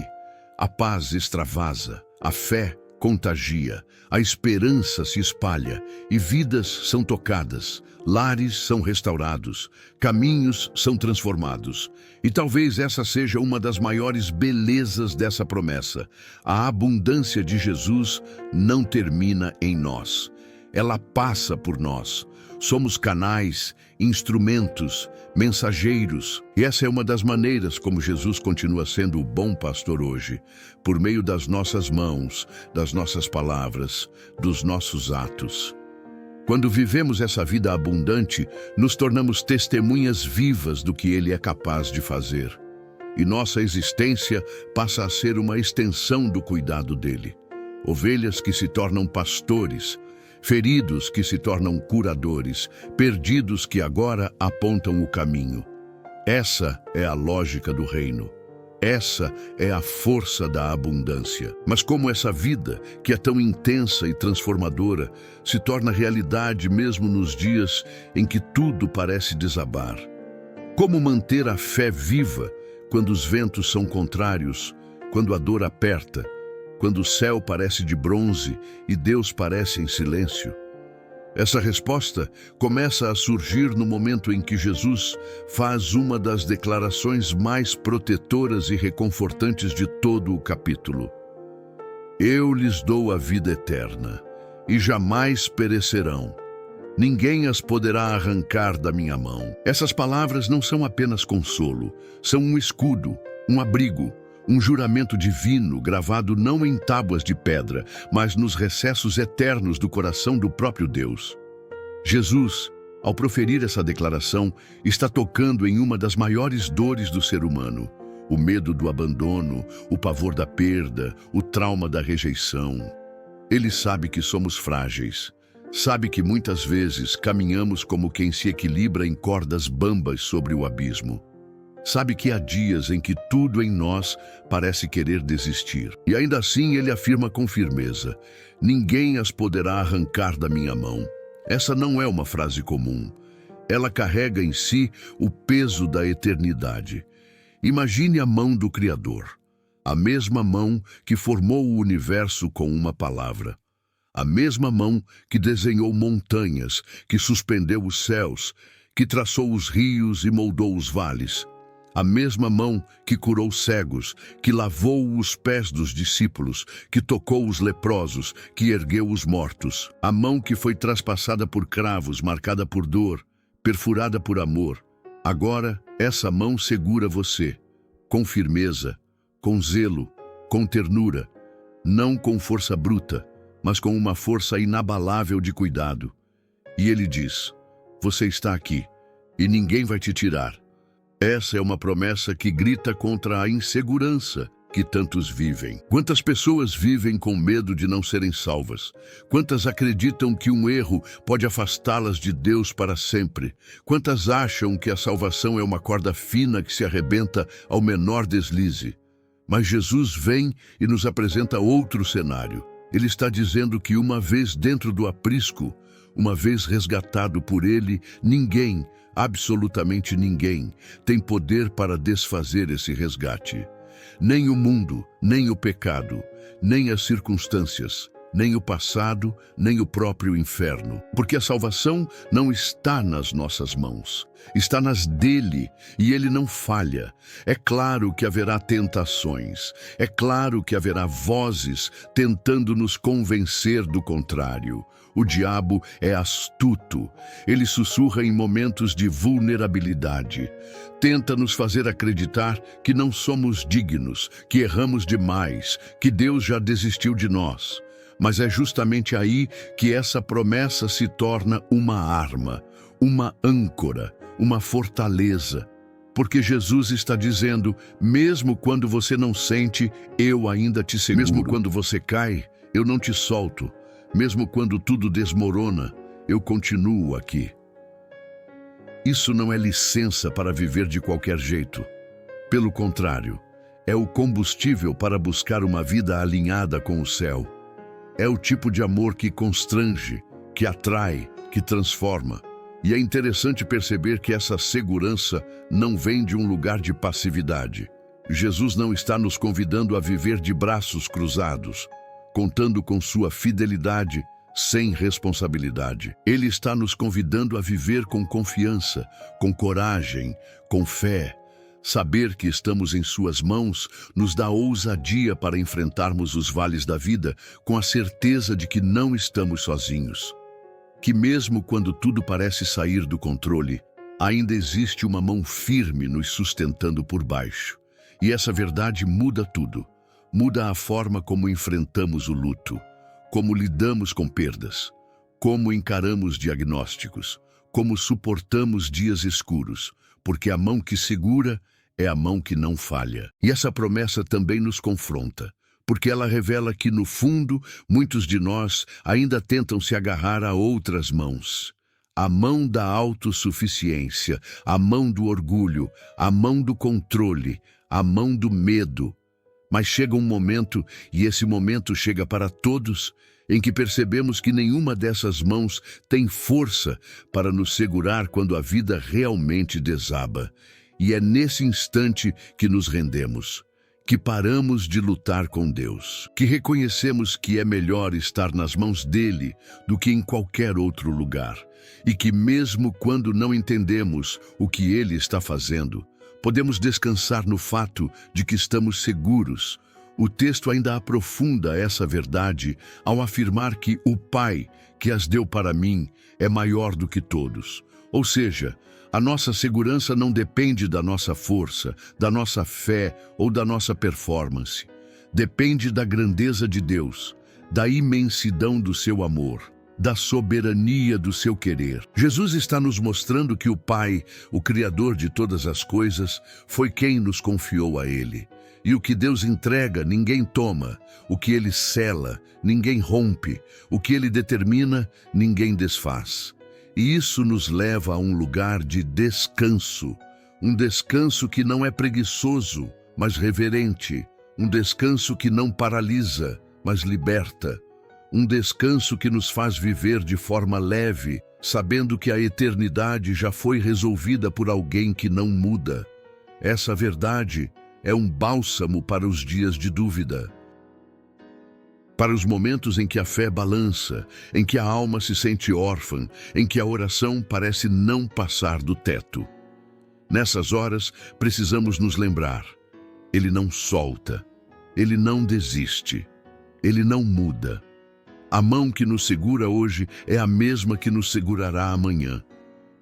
[SPEAKER 1] A paz extravasa, a fé contagia, a esperança se espalha e vidas são tocadas, lares são restaurados, caminhos são transformados. E talvez essa seja uma das maiores belezas dessa promessa. A abundância de Jesus não termina em nós. Ela passa por nós. Somos canais, instrumentos, mensageiros. E essa é uma das maneiras como Jesus continua sendo o bom pastor hoje, por meio das nossas mãos, das nossas palavras, dos nossos atos. Quando vivemos essa vida abundante, nos tornamos testemunhas vivas do que Ele é capaz de fazer. E nossa existência passa a ser uma extensão do cuidado dele. Ovelhas que se tornam pastores, feridos que se tornam curadores, perdidos que agora apontam o caminho. Essa é a lógica do reino. Essa é a força da abundância. Mas como essa vida, que é tão intensa e transformadora, se torna realidade mesmo nos dias em que tudo parece desabar? Como manter a fé viva quando os ventos são contrários, quando a dor aperta, quando o céu parece de bronze e Deus parece em silêncio? Essa resposta começa a surgir no momento em que Jesus faz uma das declarações mais protetoras e reconfortantes de todo o capítulo. Eu lhes dou a vida eterna, e jamais perecerão. Ninguém as poderá arrancar da minha mão. Essas palavras não são apenas consolo, são um escudo, um abrigo, um juramento divino gravado não em tábuas de pedra, mas nos recessos eternos do coração do próprio Deus. Jesus, ao proferir essa declaração, está tocando em uma das maiores dores do ser humano: o medo do abandono, o pavor da perda, o trauma da rejeição. Ele sabe que somos frágeis, sabe que muitas vezes caminhamos como quem se equilibra em cordas bambas sobre o abismo. Sabe que há dias em que tudo em nós parece querer desistir. E ainda assim ele afirma com firmeza: ninguém as poderá arrancar da minha mão. Essa não é uma frase comum. Ela carrega em si o peso da eternidade. Imagine a mão do Criador. A mesma mão que formou o universo com uma palavra. A mesma mão que desenhou montanhas, que suspendeu os céus, que traçou os rios e moldou os vales. A mesma mão que curou cegos, que lavou os pés dos discípulos, que tocou os leprosos, que ergueu os mortos. A mão que foi traspassada por cravos, marcada por dor, perfurada por amor. Agora, essa mão segura você, com firmeza, com zelo, com ternura, não com força bruta, mas com uma força inabalável de cuidado. E ele diz: você está aqui, e ninguém vai te tirar. Essa é uma promessa que grita contra a insegurança que tantos vivem. Quantas pessoas vivem com medo de não serem salvas? Quantas acreditam que um erro pode afastá-las de Deus para sempre? Quantas acham que a salvação é uma corda fina que se arrebenta ao menor deslize? Mas Jesus vem e nos apresenta outro cenário. Ele está dizendo que uma vez dentro do aprisco, uma vez resgatado por ele, ninguém, absolutamente ninguém, tem poder para desfazer esse resgate. Nem o mundo, nem o pecado, nem as circunstâncias, nem o passado, nem o próprio inferno. Porque a salvação não está nas nossas mãos, está nas dele, e ele não falha. É claro que haverá tentações, é claro que haverá vozes tentando nos convencer do contrário. O diabo é astuto, ele sussurra em momentos de vulnerabilidade. Tenta nos fazer acreditar que não somos dignos, que erramos demais, que Deus já desistiu de nós. Mas é justamente aí que essa promessa se torna uma arma, uma âncora, uma fortaleza. Porque Jesus está dizendo: mesmo quando você não sente, eu ainda te seguro. Mesmo quando você cai, eu não te solto. Mesmo quando tudo desmorona, eu continuo aqui. Isso não é licença para viver de qualquer jeito. Pelo contrário, é o combustível para buscar uma vida alinhada com o céu. É o tipo de amor que constrange, que atrai, que transforma. E é interessante perceber que essa segurança não vem de um lugar de passividade. Jesus não está nos convidando a viver de braços cruzados, contando com sua fidelidade, sem responsabilidade. Ele está nos convidando a viver com confiança, com coragem, com fé. Saber que estamos em suas mãos nos dá ousadia para enfrentarmos os vales da vida com a certeza de que não estamos sozinhos. Que mesmo quando tudo parece sair do controle, ainda existe uma mão firme nos sustentando por baixo. E essa verdade muda tudo. Muda a forma como enfrentamos o luto, como lidamos com perdas, como encaramos diagnósticos, como suportamos dias escuros, porque a mão que segura é a mão que não falha. E essa promessa também nos confronta, porque ela revela que, no fundo, muitos de nós ainda tentam se agarrar a outras mãos. A mão da autossuficiência, a mão do orgulho, a mão do controle, a mão do medo. Mas chega um momento, e esse momento chega para todos, em que percebemos que nenhuma dessas mãos tem força para nos segurar quando a vida realmente desaba. E é nesse instante que nos rendemos, que paramos de lutar com Deus, que reconhecemos que é melhor estar nas mãos dele do que em qualquer outro lugar, e que mesmo quando não entendemos o que ele está fazendo, podemos descansar no fato de que estamos seguros. O texto ainda aprofunda essa verdade ao afirmar que o Pai, que as deu para mim, é maior do que todos. Ou seja, a nossa segurança não depende da nossa força, da nossa fé ou da nossa performance. Depende da grandeza de Deus, da imensidão do seu amor, da soberania do seu querer. Jesus está nos mostrando que o Pai, o Criador de todas as coisas, foi quem nos confiou a Ele. E o que Deus entrega, ninguém toma. O que Ele sela, ninguém rompe. O que Ele determina, ninguém desfaz. E isso nos leva a um lugar de descanso. Um descanso que não é preguiçoso, mas reverente. Um descanso que não paralisa, mas liberta. Um descanso que nos faz viver de forma leve, sabendo que a eternidade já foi resolvida por alguém que não muda. Essa verdade é um bálsamo para os dias de dúvida, para os momentos em que a fé balança, em que a alma se sente órfã, em que a oração parece não passar do teto. Nessas horas, precisamos nos lembrar: Ele não solta, Ele não desiste, Ele não muda. A mão que nos segura hoje é a mesma que nos segurará amanhã.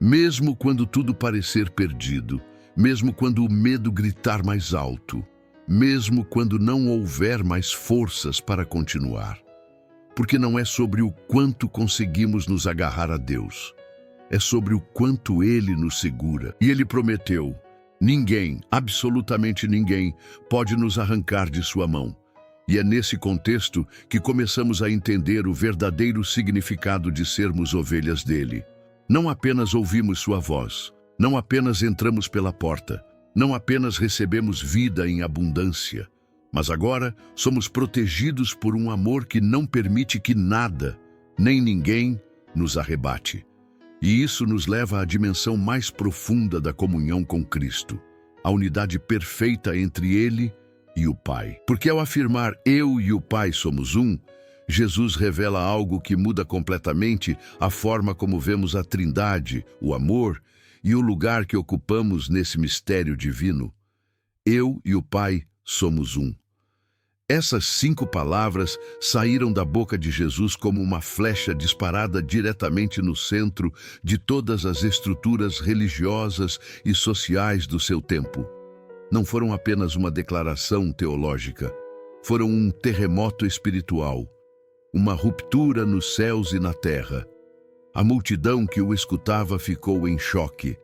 [SPEAKER 1] Mesmo quando tudo parecer perdido, mesmo quando o medo gritar mais alto, mesmo quando não houver mais forças para continuar. Porque não é sobre o quanto conseguimos nos agarrar a Deus, é sobre o quanto Ele nos segura. E Ele prometeu: ninguém, absolutamente ninguém, pode nos arrancar de sua mão. E é nesse contexto que começamos a entender o verdadeiro significado de sermos ovelhas dele. Não apenas ouvimos sua voz, não apenas entramos pela porta, não apenas recebemos vida em abundância, mas agora somos protegidos por um amor que não permite que nada, nem ninguém, nos arrebate. E isso nos leva à dimensão mais profunda da comunhão com Cristo, a unidade perfeita entre Ele e o Pai. Porque ao afirmar eu e o Pai somos um, Jesus revela algo que muda completamente a forma como vemos a Trindade, o amor e o lugar que ocupamos nesse mistério divino. Eu e o Pai somos um. Essas 5 palavras saíram da boca de Jesus como uma flecha disparada diretamente no centro de todas as estruturas religiosas e sociais do seu tempo. Não foram apenas uma declaração teológica, foram um terremoto espiritual, uma ruptura nos céus e na terra. A multidão que o escutava ficou em choque.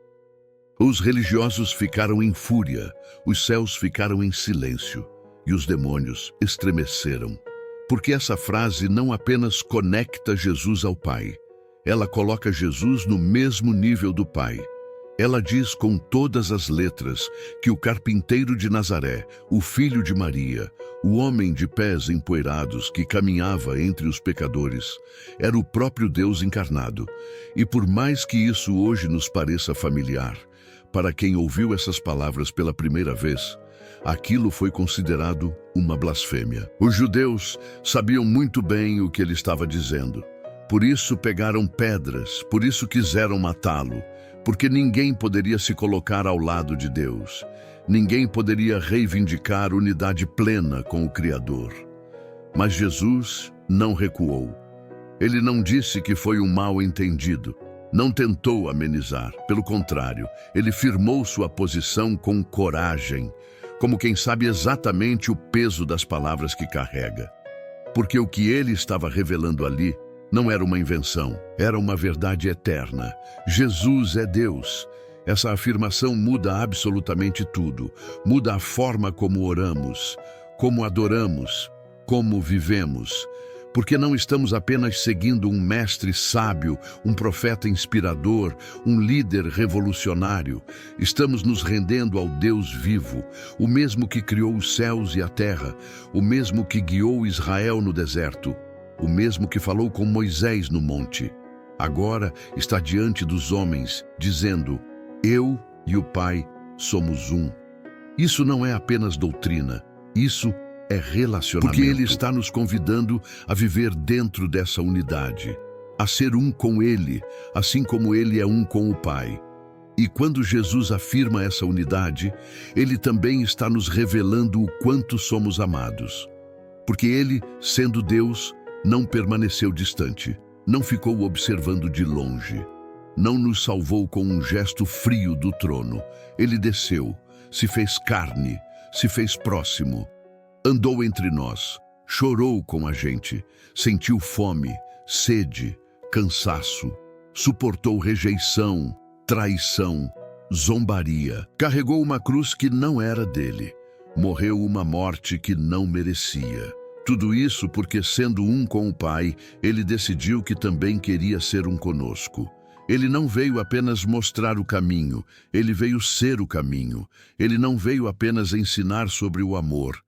[SPEAKER 1] Os religiosos ficaram em fúria, os céus ficaram em silêncio e os demônios estremeceram. Porque essa frase não apenas conecta Jesus ao Pai, ela coloca Jesus no mesmo nível do Pai. Ela diz com todas as letras que o carpinteiro de Nazaré, o filho de Maria, o homem de pés empoeirados que caminhava entre os pecadores, era o próprio Deus encarnado. E por mais que isso hoje nos pareça familiar, para quem ouviu essas palavras pela primeira vez, aquilo foi considerado uma blasfêmia. Os judeus sabiam muito bem o que ele estava dizendo. Por isso pegaram pedras, por isso quiseram matá-lo. Porque ninguém poderia se colocar ao lado de Deus. Ninguém poderia reivindicar unidade plena com o Criador. Mas Jesus não recuou. Ele não disse que foi um mal-entendido. Não tentou amenizar. Pelo contrário, ele firmou sua posição com coragem, como quem sabe exatamente o peso das palavras que carrega. Porque o que ele estava revelando ali não era uma invenção, era uma verdade eterna. Jesus é Deus. Essa afirmação muda absolutamente tudo. Muda a forma como oramos, como adoramos, como vivemos. Porque não estamos apenas seguindo um mestre sábio, um profeta inspirador, um líder revolucionário. Estamos nos rendendo ao Deus vivo, o mesmo que criou os céus e a terra, o mesmo que guiou Israel no deserto, o mesmo que falou com Moisés no monte. Agora está diante dos homens, dizendo: eu e o Pai somos um. Isso não é apenas doutrina, isso é relacionamento. Porque Ele está nos convidando a viver dentro dessa unidade, a ser um com Ele, assim como Ele é um com o Pai. E quando Jesus afirma essa unidade, Ele também está nos revelando o quanto somos amados. Porque Ele, sendo Deus, não permaneceu distante, não ficou observando de longe, não nos salvou com um gesto frio do trono. Ele desceu, se fez carne, se fez próximo, andou entre nós, chorou com a gente, sentiu fome, sede, cansaço, suportou rejeição, traição, zombaria, carregou uma cruz que não era dele, morreu uma morte que não merecia. Tudo isso porque, sendo um com o Pai, ele decidiu que também queria ser um conosco. Ele não veio apenas mostrar o caminho, ele veio ser o caminho. Ele não veio apenas ensinar sobre o amor,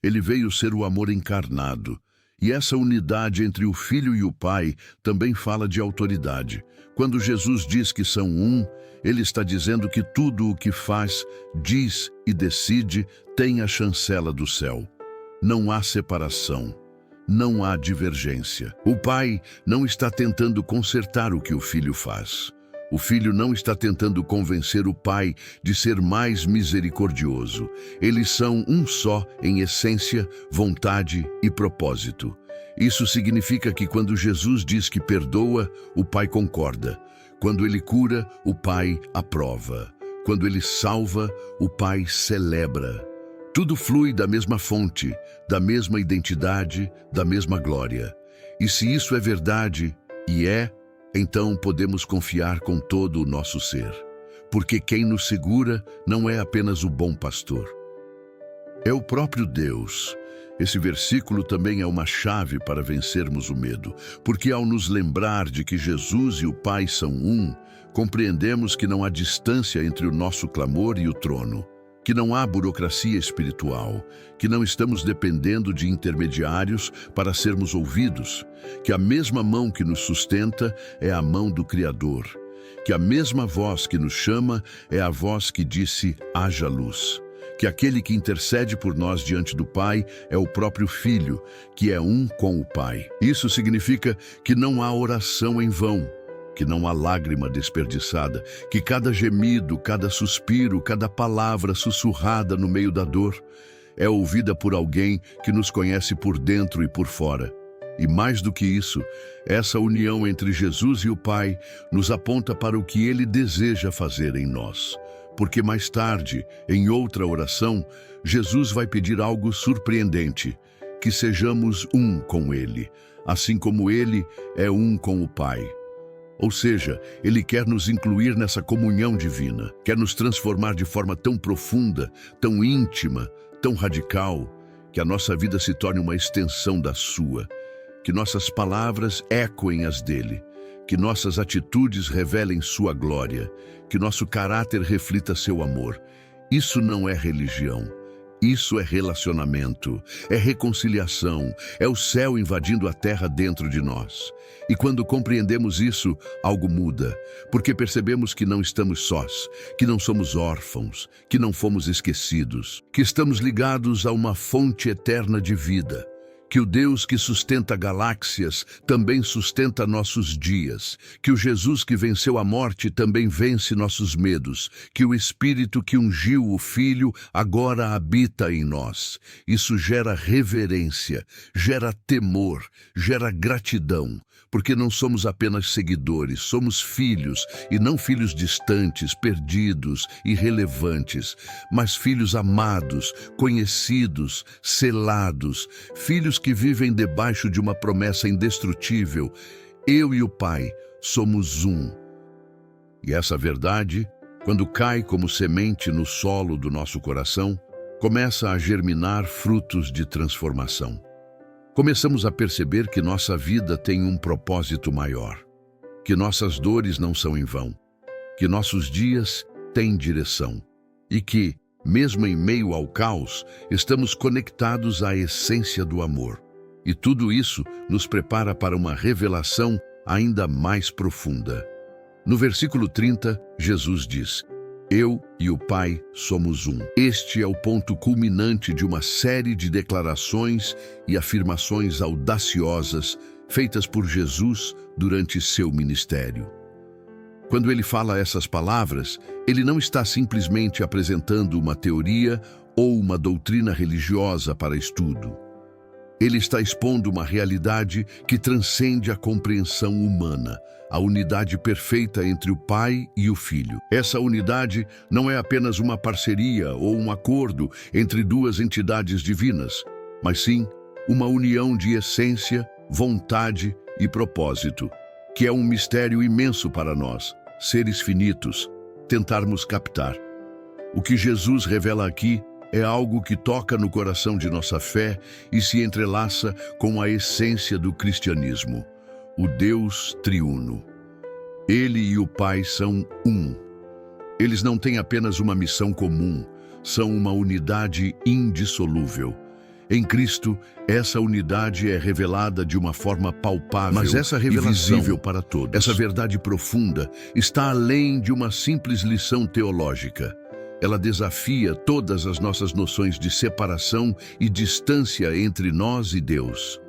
[SPEAKER 1] ele veio ser o amor encarnado. E essa unidade entre o Filho e o Pai também fala de autoridade. Quando Jesus diz que são um, ele está dizendo que tudo o que faz, diz e decide tem a chancela do céu. Não há separação. Não há divergência. O Pai não está tentando consertar o que o Filho faz. O Filho não está tentando convencer o Pai de ser mais misericordioso. Eles são um só em essência, vontade e propósito. Isso significa que quando Jesus diz que perdoa, o Pai concorda. Quando ele cura, o Pai aprova. Quando ele salva, o Pai celebra. Tudo flui da mesma fonte, da mesma identidade, da mesma glória. E se isso é verdade, e então podemos confiar com todo o nosso ser. Porque quem nos segura não é apenas o bom pastor. É o próprio Deus. Esse versículo também é uma chave para vencermos o medo, porque ao nos lembrar de que Jesus e o Pai são um, compreendemos que não há distância entre o nosso clamor e o trono. Que não há burocracia espiritual, que não estamos dependendo de intermediários para sermos ouvidos, que a mesma mão que nos sustenta é a mão do Criador, que a mesma voz que nos chama é a voz que disse, haja luz, que aquele que intercede por nós diante do Pai é o próprio Filho, que é um com o Pai. Isso significa que não há oração em vão, que não há lágrima desperdiçada, que cada gemido, cada suspiro, cada palavra sussurrada no meio da dor é ouvida por alguém que nos conhece por dentro e por fora. E mais do que isso, essa união entre Jesus e o Pai nos aponta para o que Ele deseja fazer em nós. Porque mais tarde, em outra oração, Jesus vai pedir algo surpreendente, que sejamos um com Ele, assim como Ele é um com o Pai. Ou seja, Ele quer nos incluir nessa comunhão divina, quer nos transformar de forma tão profunda, tão íntima, tão radical, que a nossa vida se torne uma extensão da sua, que nossas palavras ecoem as dele, que nossas atitudes revelem sua glória, que nosso caráter reflita seu amor. Isso não é religião. Isso é relacionamento, é reconciliação, é o céu invadindo a terra dentro de nós. E quando compreendemos isso, algo muda, porque percebemos que não estamos sós, que não somos órfãos, que não fomos esquecidos, que estamos ligados a uma fonte eterna de vida, que o Deus que sustenta galáxias também sustenta nossos dias, que o Jesus que venceu a morte também vence nossos medos, que o Espírito que ungiu o Filho agora habita em nós. Isso gera reverência, gera temor, gera gratidão, porque não somos apenas seguidores, somos filhos, e não filhos distantes, perdidos, irrelevantes, mas filhos amados, conhecidos, selados, filhos que vivem debaixo de uma promessa indestrutível. Eu e o Pai somos um. E essa verdade, quando cai como semente no solo do nosso coração, começa a germinar frutos de transformação. Começamos a perceber que nossa vida tem um propósito maior, que nossas dores não são em vão, que nossos dias têm direção e que, mesmo em meio ao caos, estamos conectados à essência do amor. E tudo isso nos prepara para uma revelação ainda mais profunda. No versículo 30, Jesus diz: eu e o Pai somos um. Este é o ponto culminante de uma série de declarações e afirmações audaciosas feitas por Jesus durante seu ministério. Quando ele fala essas palavras, ele não está simplesmente apresentando uma teoria ou uma doutrina religiosa para estudo. Ele está expondo uma realidade que transcende a compreensão humana, a unidade perfeita entre o Pai e o Filho. Essa unidade não é apenas uma parceria ou um acordo entre duas entidades divinas, mas sim uma união de essência, vontade e propósito, que é um mistério imenso para nós, seres finitos, tentarmos captar. O que Jesus revela aqui é algo que toca no coração de nossa fé e se entrelaça com a essência do cristianismo, o Deus triuno. Ele e o Pai são um. Eles não têm apenas uma missão comum, são uma unidade indissolúvel. Em Cristo, essa unidade é revelada de uma forma palpável, mas essa revelação, visível para todos. Essa verdade profunda está além de uma simples lição teológica. Ela desafia todas as nossas noções de separação e distância entre nós e Deus.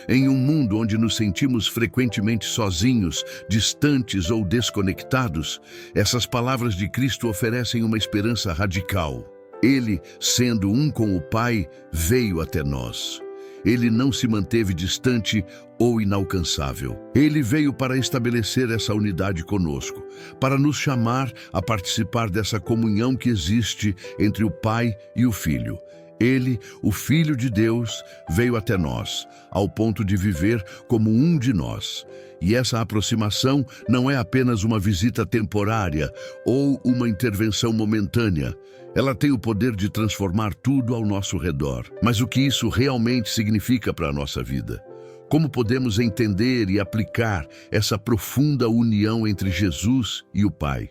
[SPEAKER 1] Em um mundo onde nos sentimos frequentemente sozinhos, distantes ou desconectados, essas palavras de Cristo oferecem uma esperança radical. Ele, sendo um com o Pai, veio até nós. Ele não se manteve distante ou inalcançável. Ele veio para estabelecer essa unidade conosco, para nos chamar a participar dessa comunhão que existe entre o Pai e o Filho. Ele, o Filho de Deus, veio até nós, ao ponto de viver como um de nós. E essa aproximação não é apenas uma visita temporária ou uma intervenção momentânea. Ela tem o poder de transformar tudo ao nosso redor. Mas o que isso realmente significa para a nossa vida? Como podemos entender e aplicar essa profunda união entre Jesus e o Pai?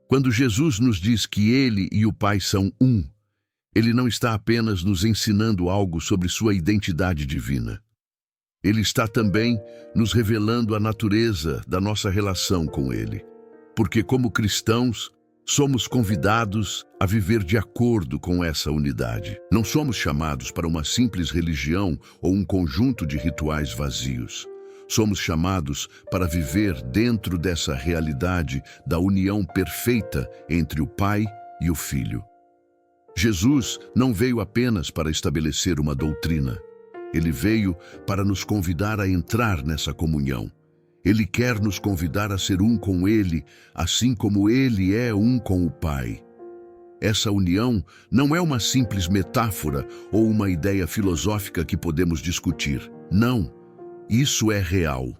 [SPEAKER 1] Quando Jesus nos diz que Ele e o Pai são um, Ele não está apenas nos ensinando algo sobre sua identidade divina. Ele está também nos revelando a natureza da nossa relação com Ele. Porque, como cristãos, somos convidados a viver de acordo com essa unidade. Não somos chamados para uma simples religião ou um conjunto de rituais vazios. Somos chamados para viver dentro dessa realidade da união perfeita entre o Pai e o Filho. Jesus não veio apenas para estabelecer uma doutrina. Ele veio para nos convidar a entrar nessa comunhão. Ele quer nos convidar a ser um com Ele, assim como Ele é um com o Pai. Essa união não é uma simples metáfora ou uma ideia filosófica que podemos discutir. Não, isso é real.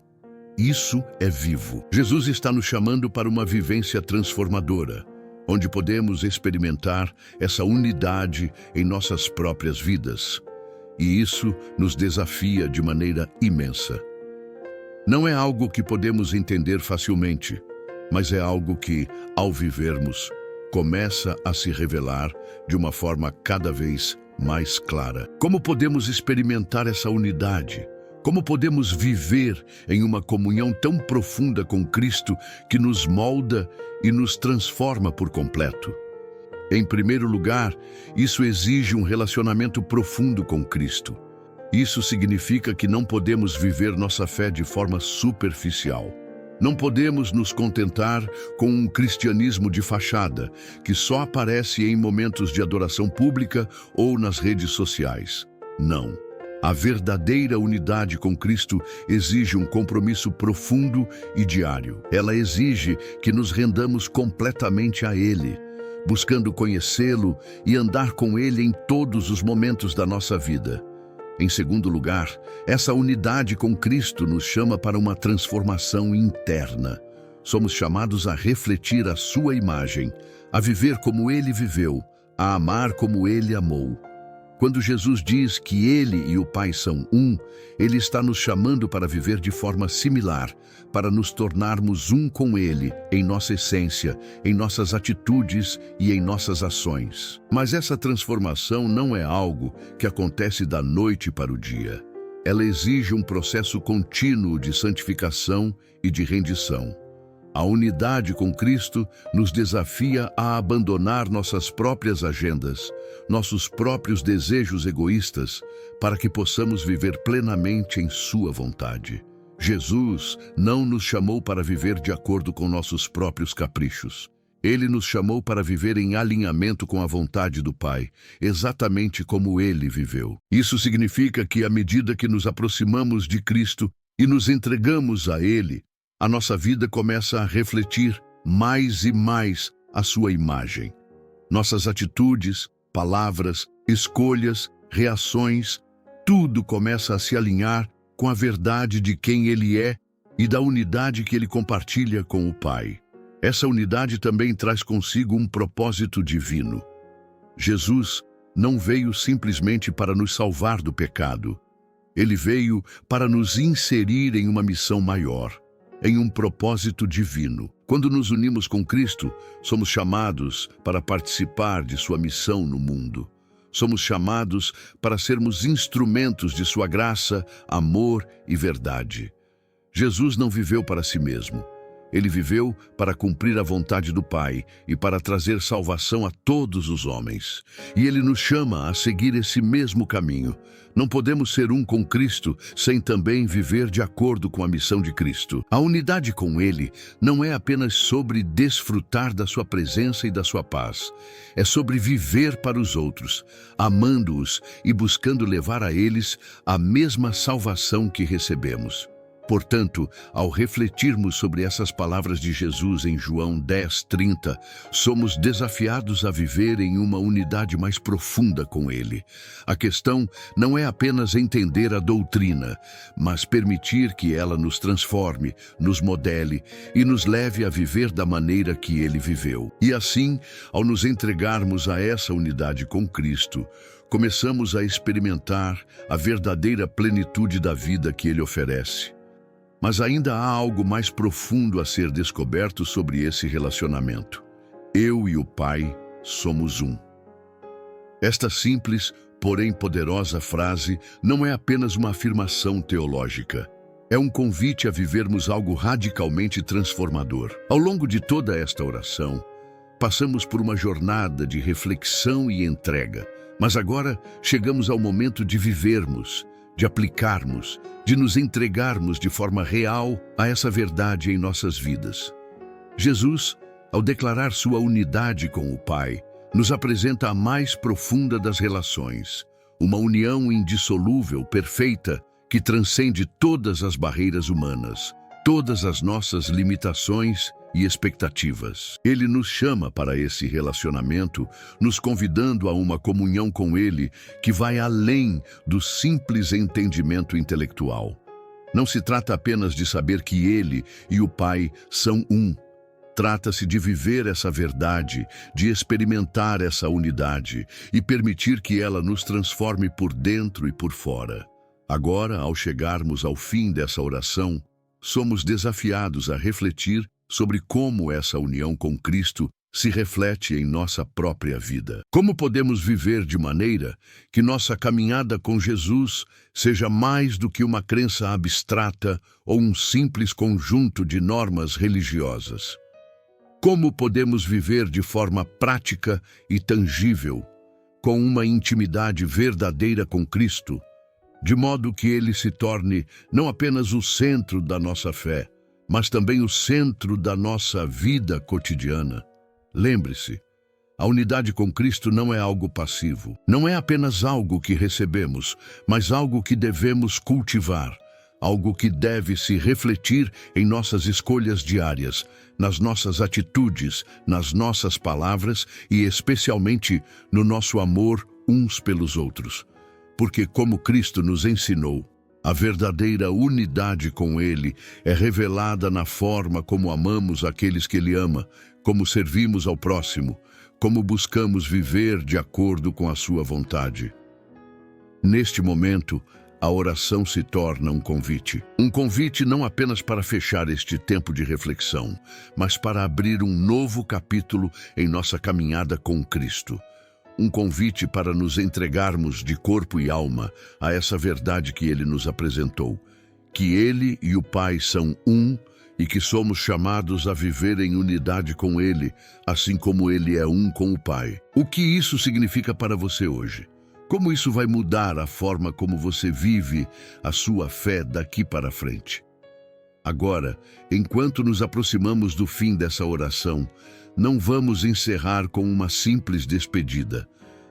[SPEAKER 1] Isso é vivo. Jesus está nos chamando para uma vivência transformadora, onde podemos experimentar essa unidade em nossas próprias vidas. E isso nos desafia de maneira imensa. Não é algo que podemos entender facilmente, mas é algo que, ao vivermos, começa a se revelar de uma forma cada vez mais clara. Como podemos experimentar essa unidade? Como podemos viver em uma comunhão tão profunda com Cristo que nos molda e nos transforma por completo? Em primeiro lugar, isso exige um relacionamento profundo com Cristo. Isso significa que não podemos viver nossa fé de forma superficial. Não podemos nos contentar com um cristianismo de fachada, que só aparece em momentos de adoração pública ou nas redes sociais. Não. A verdadeira unidade com Cristo exige um compromisso profundo e diário. Ela exige que nos rendamos completamente a Ele, buscando conhecê-lo e andar com Ele em todos os momentos da nossa vida. Em segundo lugar, essa unidade com Cristo nos chama para uma transformação interna. Somos chamados a refletir a sua imagem, a viver como Ele viveu, a amar como Ele amou. Quando Jesus diz que Ele e o Pai são um, Ele está nos chamando para viver de forma similar, para nos tornarmos um com Ele, em nossa essência, em nossas atitudes e em nossas ações. Mas essa transformação não é algo que acontece da noite para o dia. Ela exige um processo contínuo de santificação e de rendição. A unidade com Cristo nos desafia a abandonar nossas próprias agendas, nossos próprios desejos egoístas, para que possamos viver plenamente em Sua vontade. Jesus não nos chamou para viver de acordo com nossos próprios caprichos. Ele nos chamou para viver em alinhamento com a vontade do Pai, exatamente como Ele viveu. Isso significa que, à medida que nos aproximamos de Cristo e nos entregamos a Ele, a nossa vida começa a refletir mais e mais a sua imagem. Nossas atitudes, palavras, escolhas, reações, tudo começa a se alinhar com a verdade de quem Ele é e da unidade que Ele compartilha com o Pai. Essa unidade também traz consigo um propósito divino. Jesus não veio simplesmente para nos salvar do pecado. Ele veio para nos inserir em uma missão maior, em um propósito divino. Quando nos unimos com Cristo, somos chamados para participar de sua missão no mundo. Somos chamados para sermos instrumentos de sua graça, amor e verdade. Jesus não viveu para si mesmo. Ele viveu para cumprir a vontade do Pai e para trazer salvação a todos os homens. E Ele nos chama a seguir esse mesmo caminho. Não podemos ser um com Cristo sem também viver de acordo com a missão de Cristo. A unidade com Ele não é apenas sobre desfrutar da sua presença e da sua paz. É sobre viver para os outros, amando-os e buscando levar a eles a mesma salvação que recebemos. Portanto, ao refletirmos sobre essas palavras de Jesus em João 10:30, somos desafiados a viver em uma unidade mais profunda com Ele. A questão não é apenas entender a doutrina, mas permitir que ela nos transforme, nos modele e nos leve a viver da maneira que Ele viveu. E assim, ao nos entregarmos a essa unidade com Cristo, começamos a experimentar a verdadeira plenitude da vida que Ele oferece. Mas ainda há algo mais profundo a ser descoberto sobre esse relacionamento. Eu e o Pai somos um. Esta simples, porém poderosa frase não é apenas uma afirmação teológica. É um convite a vivermos algo radicalmente transformador. Ao longo de toda esta oração, passamos por uma jornada de reflexão e entrega. Mas agora chegamos ao momento de vivermos, de aplicarmos, de nos entregarmos de forma real a essa verdade em nossas vidas. Jesus, ao declarar sua unidade com o Pai, nos apresenta a mais profunda das relações, uma união indissolúvel, perfeita, que transcende todas as barreiras humanas, todas as nossas limitações e expectativas. Ele nos chama para esse relacionamento, nos convidando a uma comunhão com Ele que vai além do simples entendimento intelectual. Não se trata apenas de saber que Ele e o Pai são um. Trata-se de viver essa verdade, de experimentar essa unidade e permitir que ela nos transforme por dentro e por fora. Agora, ao chegarmos ao fim dessa oração, somos desafiados a refletir sobre como essa união com Cristo se reflete em nossa própria vida. Como podemos viver de maneira que nossa caminhada com Jesus seja mais do que uma crença abstrata ou um simples conjunto de normas religiosas? Como podemos viver de forma prática e tangível, com uma intimidade verdadeira com Cristo, de modo que Ele se torne não apenas o centro da nossa fé, mas também o centro da nossa vida cotidiana? Lembre-se, a unidade com Cristo não é algo passivo. Não é apenas algo que recebemos, mas algo que devemos cultivar, algo que deve se refletir em nossas escolhas diárias, nas nossas atitudes, nas nossas palavras e especialmente no nosso amor uns pelos outros. Porque, como Cristo nos ensinou, a verdadeira unidade com Ele é revelada na forma como amamos aqueles que Ele ama, como servimos ao próximo, como buscamos viver de acordo com a sua vontade. Neste momento, a oração se torna um convite. Um convite não apenas para fechar este tempo de reflexão, mas para abrir um novo capítulo em nossa caminhada com Cristo. Um convite para nos entregarmos de corpo e alma a essa verdade que Ele nos apresentou, que Ele e o Pai são um e que somos chamados a viver em unidade com Ele, assim como Ele é um com o Pai. O que isso significa para você hoje? Como isso vai mudar a forma como você vive a sua fé daqui para frente? Agora, enquanto nos aproximamos do fim dessa oração, não vamos encerrar com uma simples despedida.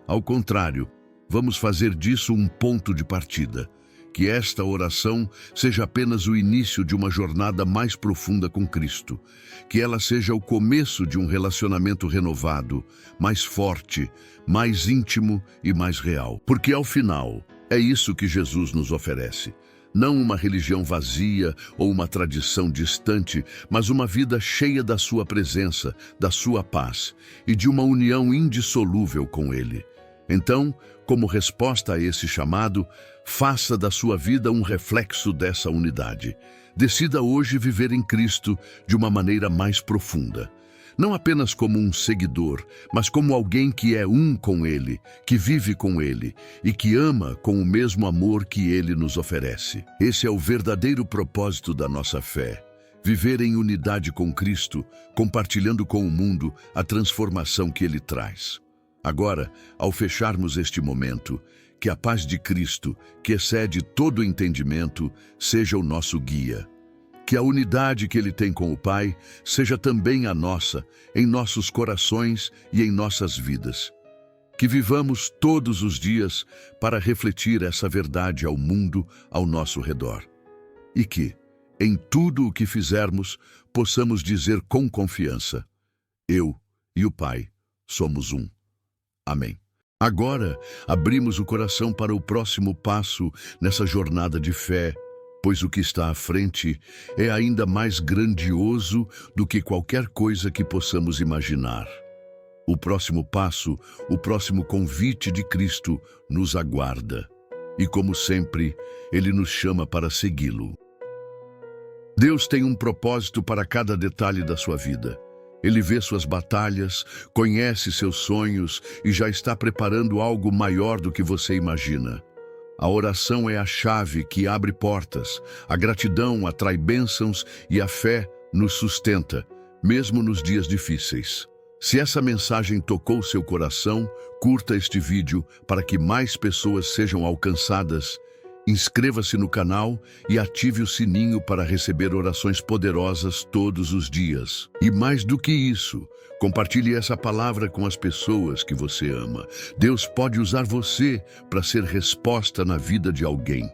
[SPEAKER 1] Ao contrário, vamos fazer disso um ponto de partida. Que esta oração seja apenas o início de uma jornada mais profunda com Cristo. Que ela seja o começo de um relacionamento renovado, mais forte, mais íntimo e mais real. Porque, ao final, é isso que Jesus nos oferece. Não uma religião vazia ou uma tradição distante, mas uma vida cheia da sua presença, da sua paz e de uma união indissolúvel com Ele. Então, como resposta a esse chamado, faça da sua vida um reflexo dessa unidade. Decida hoje viver em Cristo de uma maneira mais profunda. não apenas como um seguidor, mas como alguém que é um com Ele, que vive com Ele e que ama com o mesmo amor que Ele nos oferece. Esse é o verdadeiro propósito da nossa fé. Viver em unidade com Cristo, compartilhando com o mundo a transformação que Ele traz. Agora, ao fecharmos este momento, que a paz de Cristo, que excede todo o entendimento, seja o nosso guia. Que a unidade que Ele tem com o Pai seja também a nossa, em nossos corações e em nossas vidas. Que vivamos todos os dias para refletir essa verdade ao mundo ao nosso redor. E que, em tudo o que fizermos, possamos dizer com confiança: eu e o Pai somos um. Amém. Agora, abrimos o coração para o próximo passo nessa jornada de fé, pois o que está à frente é ainda mais grandioso do que qualquer coisa que possamos imaginar. O próximo passo, o próximo convite de Cristo nos aguarda. E como sempre, Ele nos chama para segui-lo. Deus tem um propósito para cada detalhe da sua vida. Ele vê suas batalhas, conhece seus sonhos e já está preparando algo maior do que você imagina. A oração é a chave que abre portas, a gratidão atrai bênçãos e a fé nos sustenta, mesmo nos dias difíceis. Se essa mensagem tocou seu coração, curta este vídeo para que mais pessoas sejam alcançadas. Inscreva-se no canal e ative o sininho para receber orações poderosas todos os dias. E mais do que isso, compartilhe essa palavra com as pessoas que você ama. Deus pode usar você para ser resposta na vida de alguém.